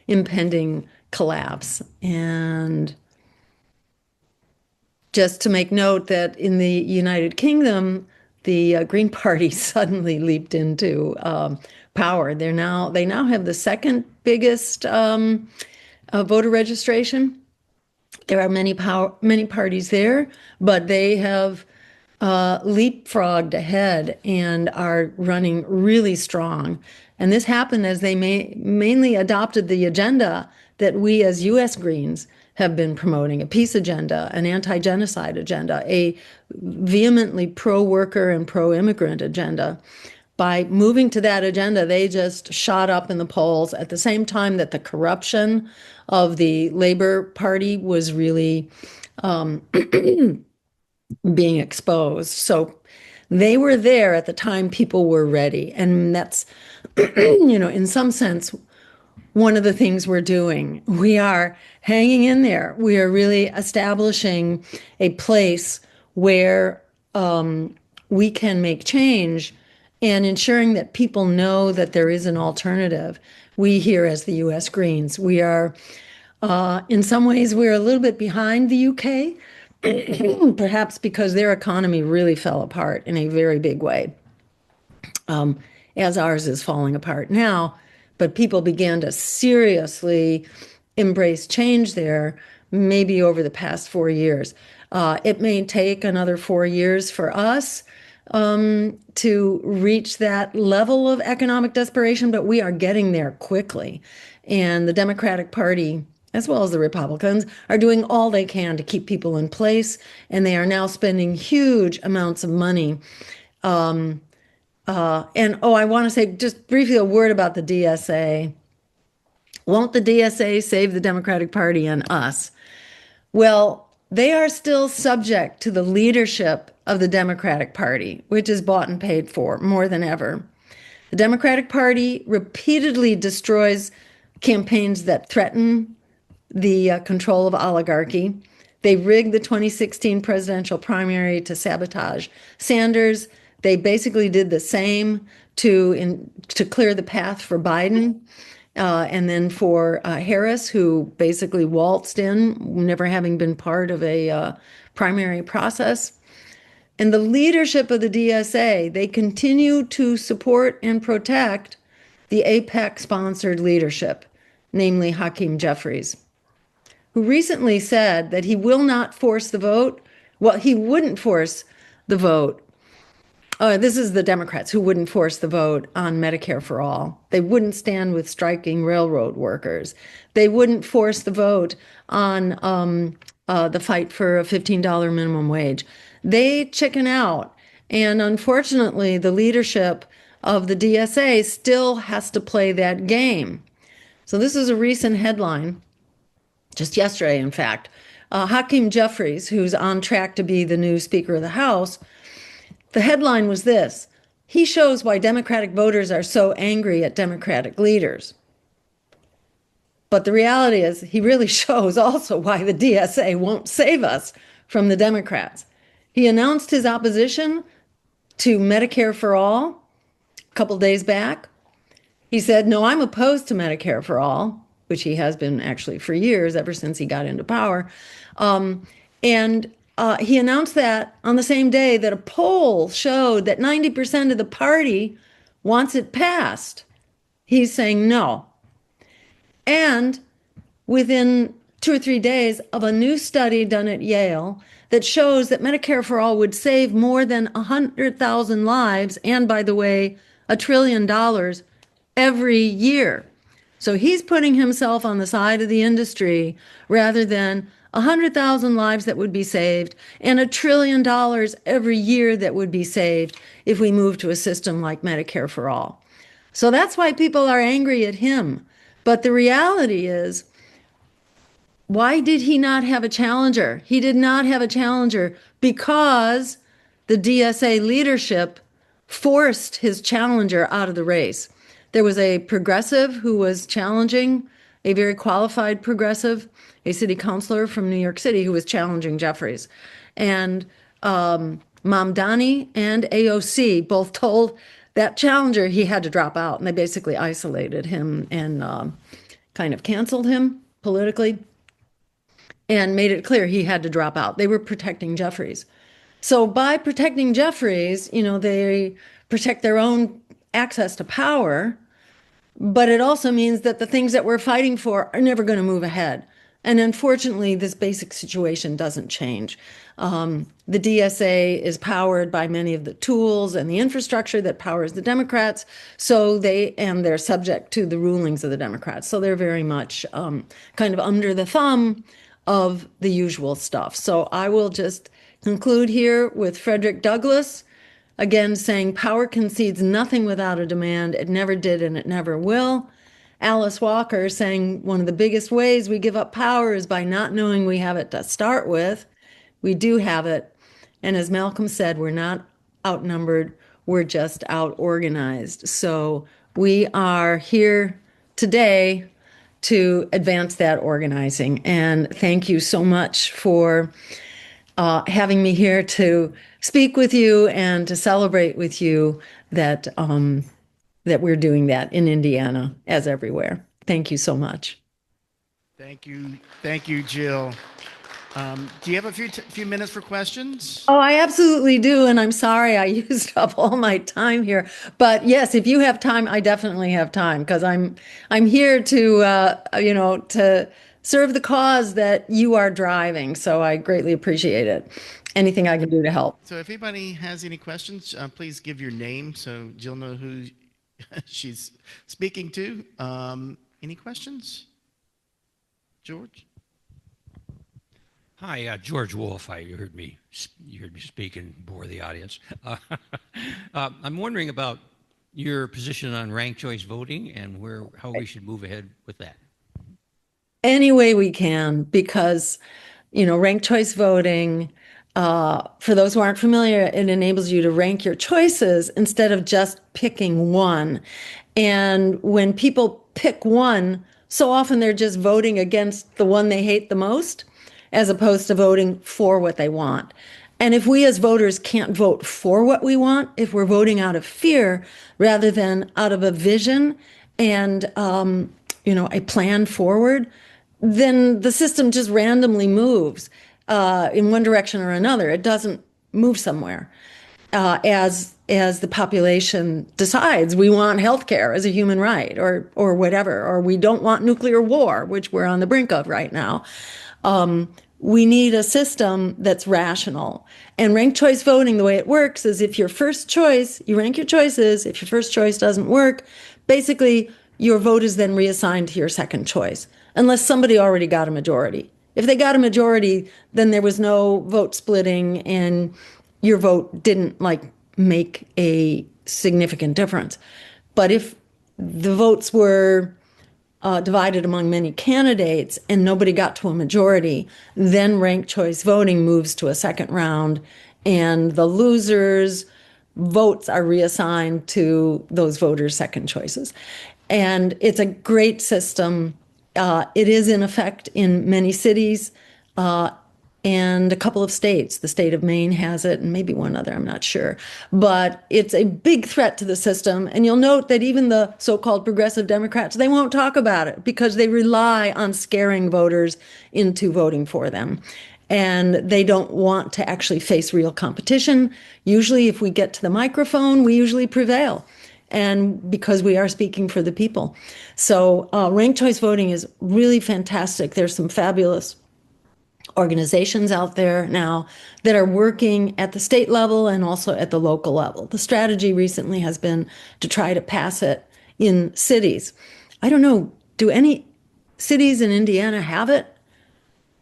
impending collapse. And just to make note that in the United Kingdom, the Green Party suddenly leaped into power. They now have the second biggest voter registration. There are many parties there, but they have leapfrogged ahead and are running really strong. And this happened as they mainly adopted the agenda that we as U.S. Greens have been promoting, a peace agenda, an anti-genocide agenda, a vehemently pro-worker and pro-immigrant agenda. By moving to that agenda, they just shot up in the polls at the same time that the corruption of the Labor Party was really being exposed. So they were there at the time people were ready. And that's, in some sense, one of the things we're doing. We are hanging in there. We are really establishing a place where we can make change and ensuring that people know that there is an alternative. We here as the U.S. Greens, we are, in some ways, we're a little bit behind the UK, perhaps because their economy really fell apart in a very big way, as ours is falling apart now. But people began to seriously embrace change there, maybe over the past 4 years. It may take another 4 years for us to reach that level of economic desperation, but we are getting there quickly. And the Democratic Party, as well as the Republicans, are doing all they can to keep people in place, and they are now spending huge amounts of money. I want to say just briefly a word about the DSA. Won't the DSA save the Democratic Party and us? Well, they are still subject to the leadership of the Democratic Party, which is bought and paid for more than ever. The Democratic Party repeatedly destroys campaigns that threaten the control of oligarchy. They rigged the 2016 presidential primary to sabotage Sanders. They basically did the same to clear the path for Biden. And then for Harris, who basically waltzed in, never having been part of a primary process. And the leadership of the DSA, they continue to support and protect the APEC-sponsored leadership, namely Hakeem Jeffries, who recently said that he will not force the vote. Well, he wouldn't force the vote. This is the Democrats who wouldn't force the vote on Medicare for all. They wouldn't stand with striking railroad workers. They wouldn't force the vote on the fight for a $15 minimum wage. They chicken out. And unfortunately, the leadership of the DSA still has to play that game. So this is a recent headline, just yesterday, in fact. Hakeem Jeffries, who's on track to be the new Speaker of the House, the headline was this: he shows why Democratic voters are so angry at Democratic leaders. But the reality is he really shows also why the DSA won't save us from the Democrats. He announced his opposition to Medicare for all a couple days back. He said, no, I'm opposed to Medicare for all, which he has been actually for years, ever since he got into power. He announced that on the same day that a poll showed that 90% of the party wants it passed. He's saying no. And within 2 or 3 days of a new study done at Yale that shows that Medicare for All would save more than 100,000 lives, and by the way, $1 trillion every year. So he's putting himself on the side of the industry rather than 100,000 lives that would be saved and $1 trillion every year that would be saved if we move to a system like Medicare for All. So that's why people are angry at him. But the reality is, why did he not have a challenger? He did not have a challenger because the DSA leadership forced his challenger out of the race. There was a progressive who was challenging, a very qualified progressive, a city councilor from New York City who was challenging Jeffries. And Mamdani and AOC both told that challenger he had to drop out, and they basically isolated him and kind of canceled him politically and made it clear he had to drop out. They were protecting Jeffries. So by protecting Jeffries, they protect their own access to power, but it also means that the things that we're fighting for are never going to move ahead. And unfortunately, this basic situation doesn't change. The DSA is powered by many of the tools and the infrastructure that powers the Democrats, and they're subject to the rulings of the Democrats. So they're very much kind of under the thumb of the usual stuff. So I will just conclude here with Frederick Douglass, again saying, power concedes nothing without a demand. It never did and it never will. Alice Walker saying one of the biggest ways we give up power is by not knowing we have it to start with. We do have it. And as Malcolm said, we're not outnumbered, we're just out-organized. So we are here today to advance that organizing. And thank you so much for having me here to speak with you and to celebrate with you that we're doing that in Indiana as everywhere. Thank you so much. Thank you, Jill. Do you have a few minutes for questions? Oh, I absolutely do, and I'm sorry I used up all my time here. But yes, if you have time, I definitely have time because I'm here to to serve the cause that you are driving. So I greatly appreciate it. Anything I can do to help. So if anybody has any questions, please give your name so Jill knows who she's speaking to. Any questions? George? Hi, George Wolf. You heard me speak and bore the audience. I'm wondering about your position on ranked choice voting and how we should move ahead with that. Any way we can, because ranked choice voting, for those who aren't familiar, it enables you to rank your choices instead of just picking one. And when people pick one, so often they're just voting against the one they hate the most, as opposed to voting for what they want. And if we as voters can't vote for what we want, if we're voting out of fear rather than out of a vision and a plan forward, then the system just randomly moves in one direction or another. It doesn't move somewhere as the population decides we want healthcare as a human right or whatever, or we don't want nuclear war, which we're on the brink of right now. We need a system that's rational. And ranked choice voting, the way it works is if your first choice, you rank your choices, if your first choice doesn't work, basically your vote is then reassigned to your second choice, unless somebody already got a majority. If they got a majority, then there was no vote splitting and your vote didn't make a significant difference. But if the votes were divided among many candidates and nobody got to a majority, then ranked choice voting moves to a second round and the losers' votes are reassigned to those voters' second choices. And it's a great system. It is in effect in many cities and a couple of states. The state of Maine has it, and maybe one other, I'm not sure. But it's a big threat to the system. And you'll note that even the so-called progressive Democrats, they won't talk about it because they rely on scaring voters into voting for them. And they don't want to actually face real competition. Usually, if we get to the microphone, we usually prevail. and because we are speaking for the people. So ranked choice voting is really fantastic. There's some fabulous organizations out there now that are working at the state level and also at the local level. The strategy recently has been to try to pass it in cities. I don't know, do any cities in Indiana have it?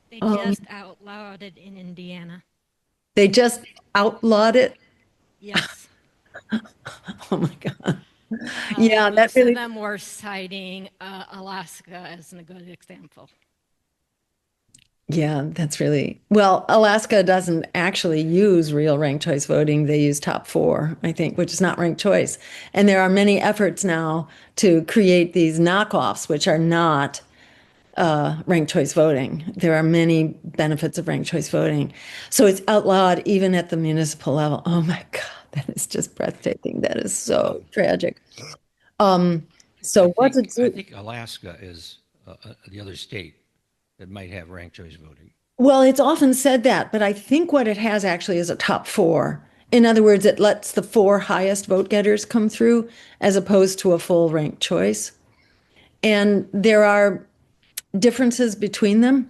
They just outlawed it in Indiana. They just outlawed it? Yes. Oh my God. Yeah, that Most really, of them were citing Alaska as a good example. yeah, that's really, well, Alaska doesn't actually use real ranked choice voting. They use top four, I think, which is not ranked choice. And there are many efforts now to create these knockoffs, which are not ranked choice voting. There are many benefits of ranked choice voting. So it's outlawed even at the municipal level. Oh my God, that is just breathtaking. That is so tragic. So what's it I do? think Alaska is the other state that might have ranked choice voting. Well, it's often said that, but I think what it has actually is a top four. In other words, it lets the four highest vote getters come through as opposed to a full ranked choice. And there are differences between them.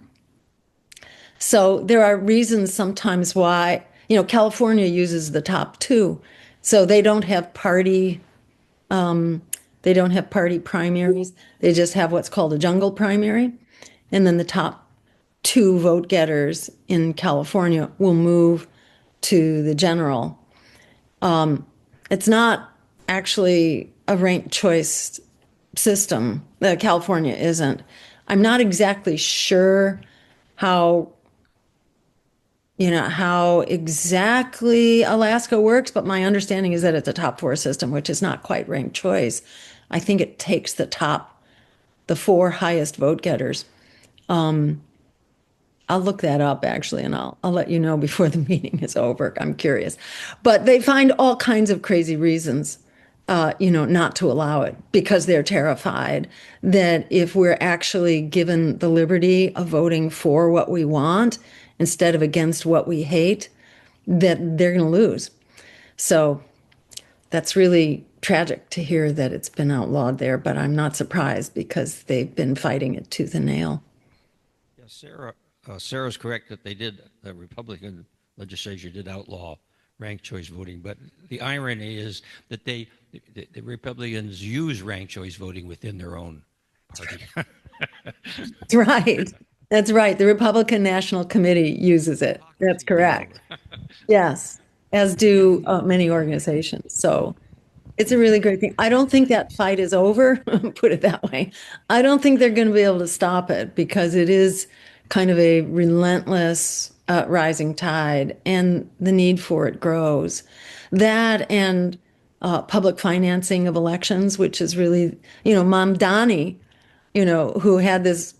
So there are reasons sometimes why, California uses the top two. So they don't have party primaries. They just have what's called a jungle primary. And then the top two vote getters in California will move to the general. It's not actually a ranked choice system. California isn't. I'm not exactly sure how how exactly Alaska works, but my understanding is that it's a top four system, which is not quite ranked choice. I think it takes the four highest vote getters. I'll look that up actually, and I'll let you know before the meeting is over. I'm curious, but they find all kinds of crazy reasons, not to allow it because they're terrified that if we're actually given the liberty of voting for what we want instead of against what we hate, that they're going to lose. So that's really tragic to hear that it's been outlawed there, but I'm not surprised because they've been fighting it tooth and nail. Yes, Sarah's correct that the Republican legislature did outlaw ranked choice voting, but the irony is that the Republicans use ranked choice voting within their own party. That's right. That's right. The Republican National Committee uses it. That's correct. Yes, as do many organizations. So it's a really great thing. I don't think that fight is over, put it that way. I don't think they're going to be able to stop it because it is kind of a relentless rising tide and the need for it grows. That and public financing of elections, which is really, Mom Donnie, who had this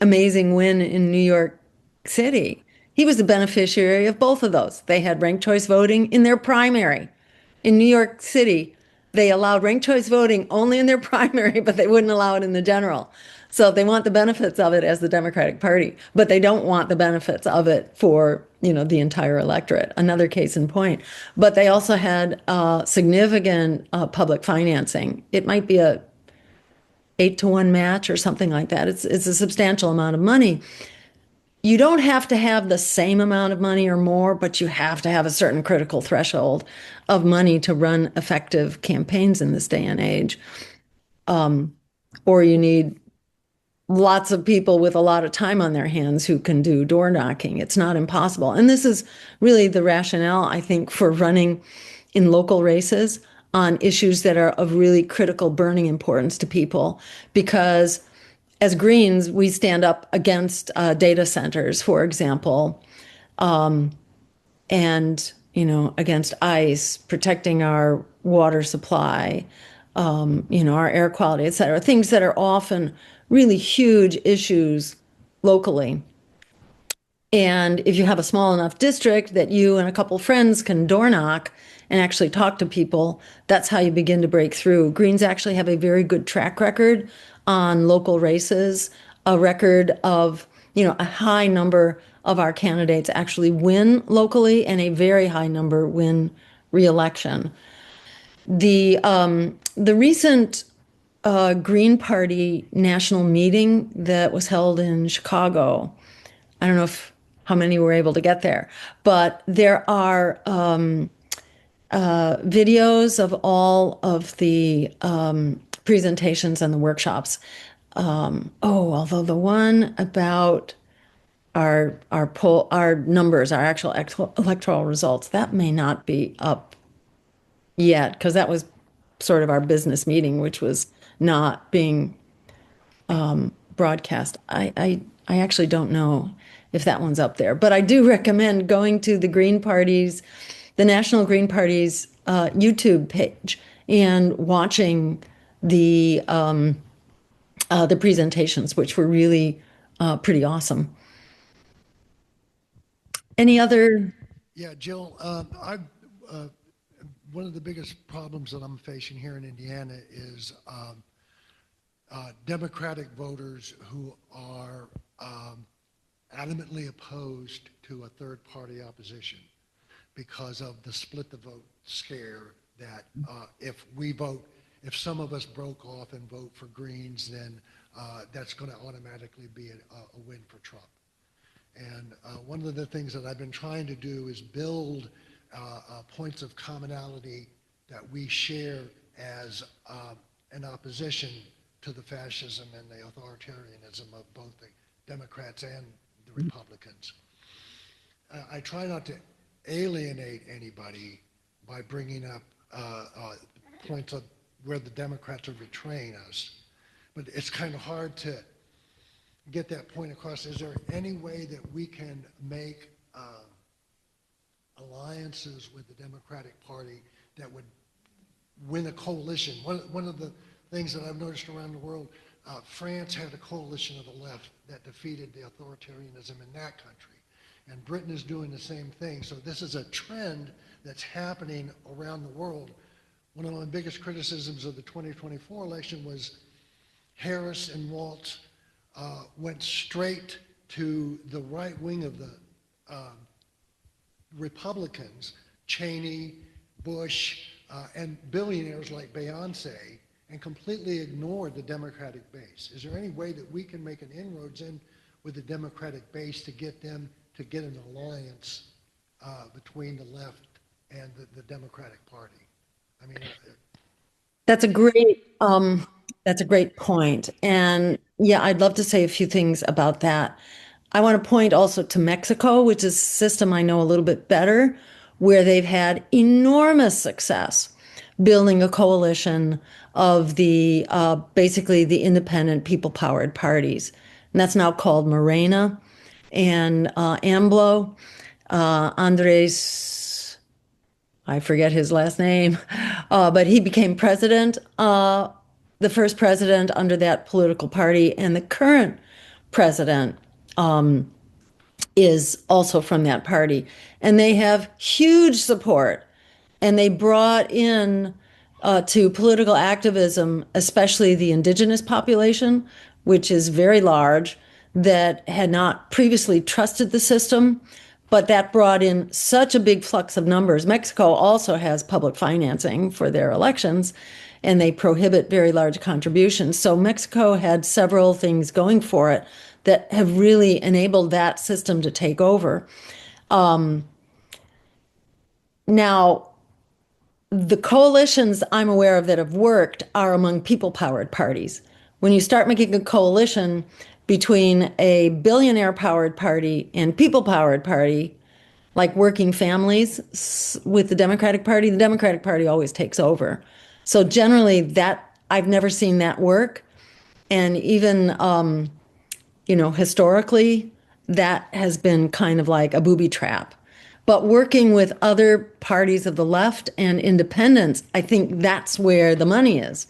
amazing win in New York City. He was the beneficiary of both of those. They had ranked choice voting in their primary. In New York City, they allowed ranked choice voting only in their primary, but they wouldn't allow it in the general. So they want the benefits of it as the Democratic Party, but they don't want the benefits of it for, the entire electorate. Another case in point. But they also had significant public financing. It might be a 8-to-1 match or something like that. It's a substantial amount of money. You don't have to have the same amount of money or more, but you have to have a certain critical threshold of money to run effective campaigns in this day and age. Or you need lots of people with a lot of time on their hands who can do door knocking. It's not impossible. And this is really the rationale, I think, for running in local races on issues that are of really critical burning importance to people, because as Greens, we stand up against data centers, for example, and against ICE, protecting our water supply, our air quality, et cetera, things that are often really huge issues locally. And if you have a small enough district that you and a couple friends can door knock and actually talk to people, that's how you begin to break through. Greens actually have a very good track record on local races, a record of, a high number of our candidates actually win locally and a very high number win re-election. The recent Green Party national meeting that was held in Chicago, I don't know if how many were able to get there, but there are videos of all of the presentations and the workshops. Although the one about our numbers, our actual electoral results, that may not be up yet because that was sort of our business meeting, which was not being broadcast. I actually don't know if that one's up there, but I do recommend going to the National Green Party's YouTube page and watching the presentations, which were really pretty awesome. Any other? Yeah, Jill, one of the biggest problems that I'm facing here in Indiana is Democratic voters who are adamantly opposed to a third-party opposition because of the split the vote scare that if some of us broke off and vote for Greens, then that's going to automatically be a win for Trump. And one of the things that I've been trying to do is build points of commonality that we share as an opposition to the fascism and the authoritarianism of both the Democrats and the Republicans. I try not to alienate anybody by bringing up points of where the Democrats are betraying us, but it's kind of hard to get that point across. Is there any way that we can make alliances with the Democratic Party that would win a coalition? One of the things that I've noticed around the world, France had a coalition of the left that defeated the authoritarianism in that country. And Britain is doing the same thing. So this is a trend that's happening around the world. One of my biggest criticisms of the 2024 election was Harris and Walz went straight to the right wing of the Republicans, Cheney, Bush, and billionaires like Beyonce, and completely ignored the Democratic base. Is there any way that we can make an inroads in with the Democratic base to get them to get an alliance between the left and the Democratic Party? I mean, That's a great point. And yeah, I'd love to say a few things about that. I want to point also to Mexico, which is a system I know a little bit better, where they've had enormous success building a coalition of the basically the independent people-powered parties. And that's now called Morena. And AMLO, Andres, I forget his last name, but he became president, the first president under that political party, and the current president is also from that party. And they have huge support, and they brought in to political activism, especially the indigenous population, which is very large, that had not previously trusted the system, but that brought in such a big flux of numbers. Mexico also has public financing for their elections, and they prohibit very large contributions. So Mexico had several things going for it that have really enabled that system to take over. Now, the coalitions I'm aware of that have worked are among people-powered parties. When you start making a coalition between a billionaire-powered party and people-powered party, like working families with the Democratic Party always takes over. So generally, that I've never seen that work, and even historically, that has been kind of like a booby trap. But working with other parties of the left and independents, I think that's where the money is.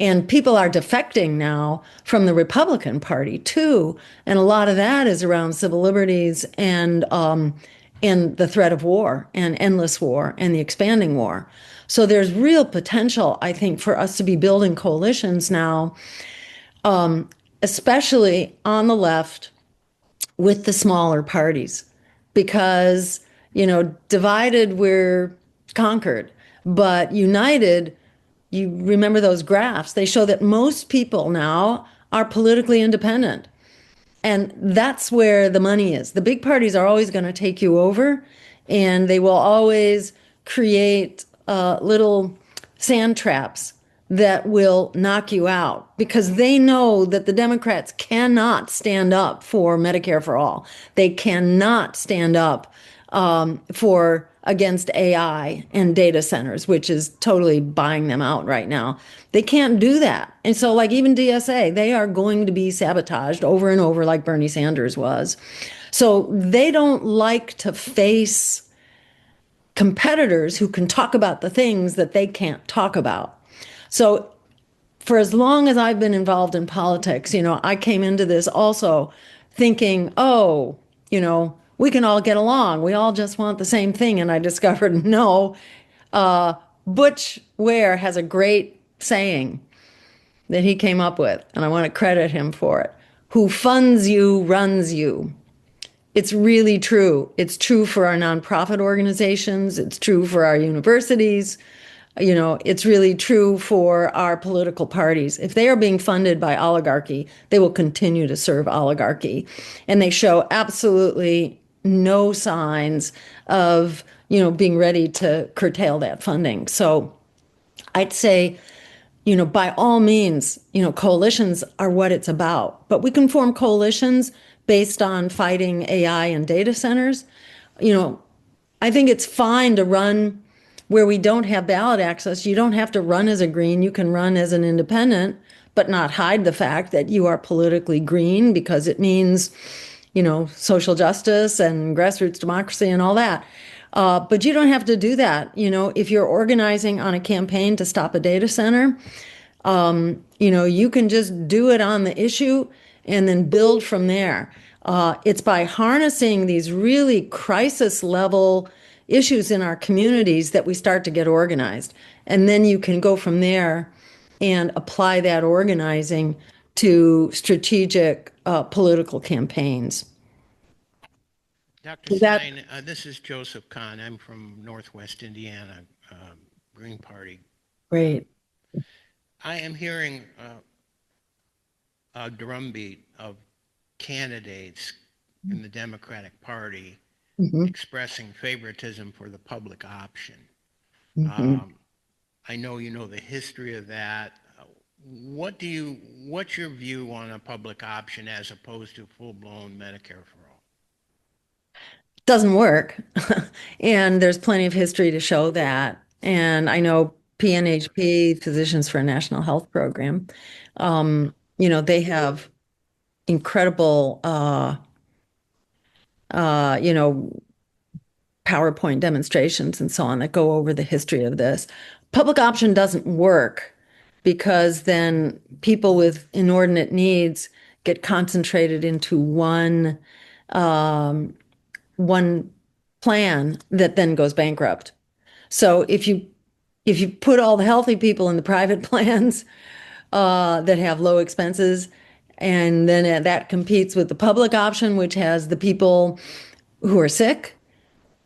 And people are defecting now from the Republican Party too, and a lot of that is around civil liberties and the threat of war and endless war and the expanding war. So there's real potential, I think, for us to be building coalitions now, especially on the left with the smaller parties, because divided we're conquered. But United, you remember those graphs, they show that most people now are politically independent. And that's where the money is. The big parties are always going to take you over, and they will always create little sand traps that will knock you out because they know that the Democrats cannot stand up for Medicare for all. They cannot stand up for against AI and data centers, which is totally buying them out right now. They can't do that. And so, like even DSA, they are going to be sabotaged over and over, like Bernie Sanders was. So they don't like to face competitors who can talk about the things that they can't talk about. So for as long as I've been involved in politics, I came into this also thinking, oh, we can all get along. We all just want the same thing. And I discovered, no, Butch Ware has a great saying that he came up with, and I want to credit him for it. Who funds you runs you. It's really true. It's true for our nonprofit organizations. It's true for our universities. It's really true for our political parties. If they are being funded by oligarchy, they will continue to serve oligarchy. And they show absolutely no signs of, being ready to curtail that funding. So I'd say, by all means, coalitions are what it's about. But we can form coalitions based on fighting AI and data centers. I think it's fine to run where we don't have ballot access. You don't have to run as a green. You can run as an independent, but not hide the fact that you are politically green because it means, social justice and grassroots democracy and all that. But you don't have to do that. If you're organizing on a campaign to stop a data center, you can just do it on the issue and then build from there. It's by harnessing these really crisis level issues in our communities that we start to get organized. And then you can go from there and apply that organizing to strategic political campaigns. Dr. Stein, this is Joseph Kahn. I'm from Northwest Indiana, Green Party. Great. I am hearing a drumbeat of candidates in the Democratic Party expressing favoritism for the public option. I know you know the history of that. What's your view on a public option as opposed to full-blown Medicare for all? Doesn't work. And there's plenty of history to show that. And I know PNHP, Physicians for a National Health Program, they have incredible, PowerPoint demonstrations and so on that go over the history of this. Public option doesn't work because then people with inordinate needs get concentrated into one plan that then goes bankrupt. So if you put all the healthy people in the private plans that have low expenses, and then that competes with the public option, which has the people who are sick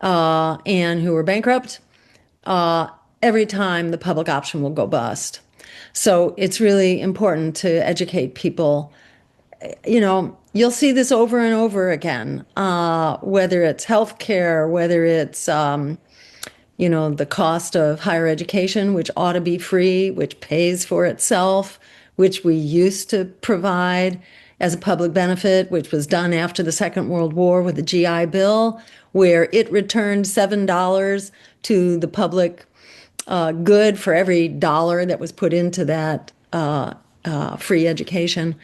and who are bankrupt, every time the public option will go bust. So it's really important to educate people. You'll see this over and over again, whether it's healthcare, whether it's, the cost of higher education, which ought to be free, which pays for itself, which we used to provide as a public benefit, which was done after the Second World War with the GI Bill, where it returned $7 to the public good for every dollar that was put into that free education.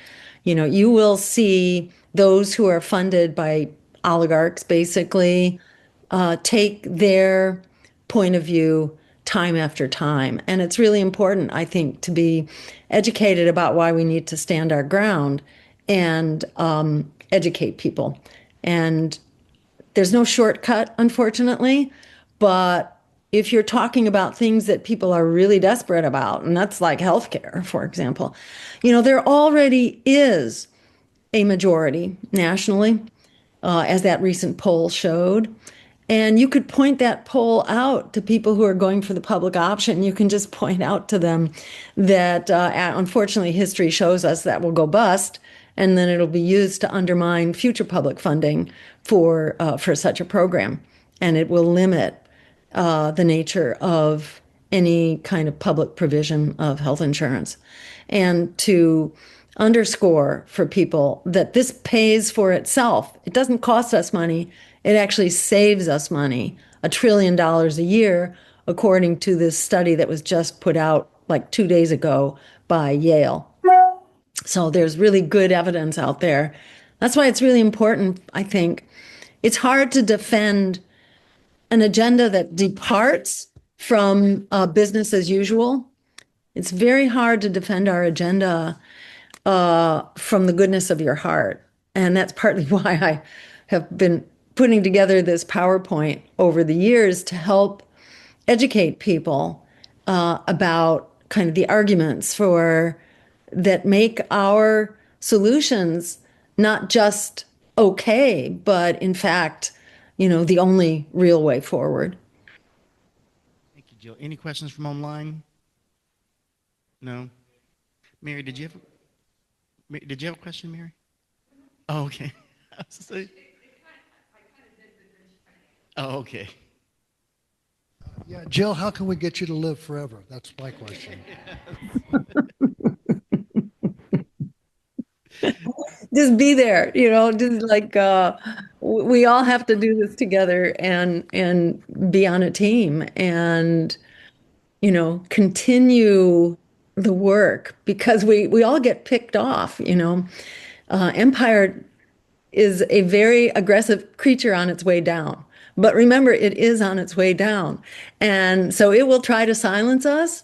You will see those who are funded by oligarchs basically take their point of view time after time. And it's really important, I think, to be educated about why we need to stand our ground and educate people. And there's no shortcut, unfortunately, but if you're talking about things that people are really desperate about, and that's like healthcare, for example, there already is a majority nationally, as that recent poll showed, And you could point that poll out to people who are going for the public option. You can just point out to them that unfortunately history shows us that will go bust, and then it'll be used to undermine future public funding for such a program, and it will limit the nature of any kind of public provision of health insurance. And to underscore for people that this pays for itself. It doesn't cost us money. It actually saves us money, $1 trillion a year, according to this study that was just put out like 2 days ago by Yale. So there's really good evidence out there. That's why it's really important, I think. It's hard to defend an agenda that departs from business as usual. It's very hard to defend our agenda from the goodness of your heart. And that's partly why I have been putting together this PowerPoint over the years to help educate people about kind of the arguments that make our solutions not just okay, but in fact, the only real way forward. Thank you, Jill. Any questions from online? No? Mary, did you have a question, Mary? Oh, okay. Oh, okay. Yeah, Jill, how can we get you to live forever? That's my question. Just be there, just like we all have to do this together and be on a team and continue the work, because we all get picked off. Empire is a very aggressive creature on its way down. But remember, it is on its way down. And so it will try to silence us.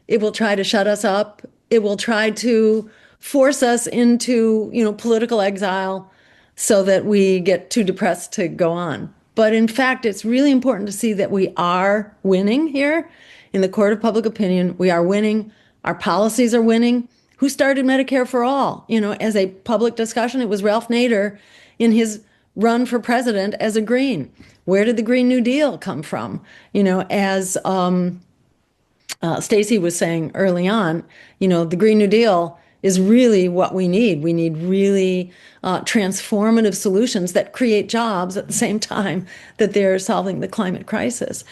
It will try to shut us up. It will try to force us into, political exile so that we get too depressed to go on. But in fact, it's really important to see that we are winning here in the court of public opinion. We are winning. Our policies are winning. Who started Medicare for All? As a public discussion, it was Ralph Nader in his run for president as a Green. Where did the Green New Deal come from? As Stacy was saying early on, the Green New Deal is really what we need. We need really transformative solutions that create jobs at the same time that they're solving the climate crisis.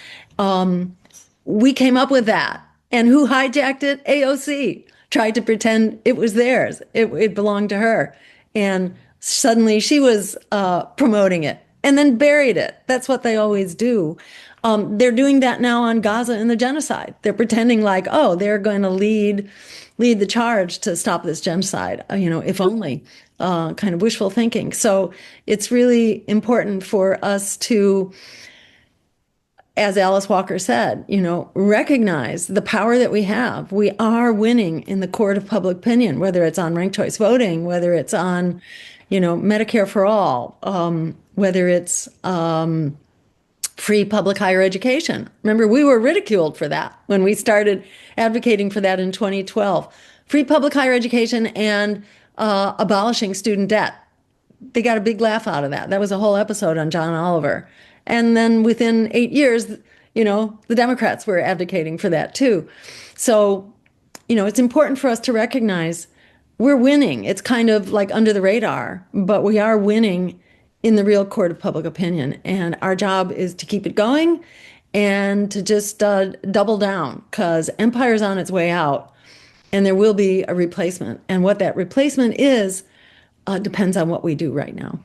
We came up with that. And who hijacked it? AOC tried to pretend it was theirs. It belonged to her. And suddenly she was promoting it and then buried it. That's what they always do. They're doing that now on Gaza and the genocide. They're pretending like, oh, they're going to lead the charge to stop this genocide, if only, kind of wishful thinking. So it's really important for us to, as Alice Walker said, recognize the power that we have. We are winning in the court of public opinion, whether it's on ranked choice voting, whether it's on, Medicare for all, whether it's free public higher education. Remember, we were ridiculed for that when we started advocating for that in 2012. Free public higher education and abolishing student debt. They got a big laugh out of that. That was a whole episode on John Oliver. And then within 8 years, the Democrats were advocating for that too. So, it's important for us to recognize we're winning. It's kind of like under the radar, but we are winning in the real court of public opinion. And our job is to keep it going and to just double down, because Empire's on its way out and there will be a replacement. And what that replacement is depends on what we do right now.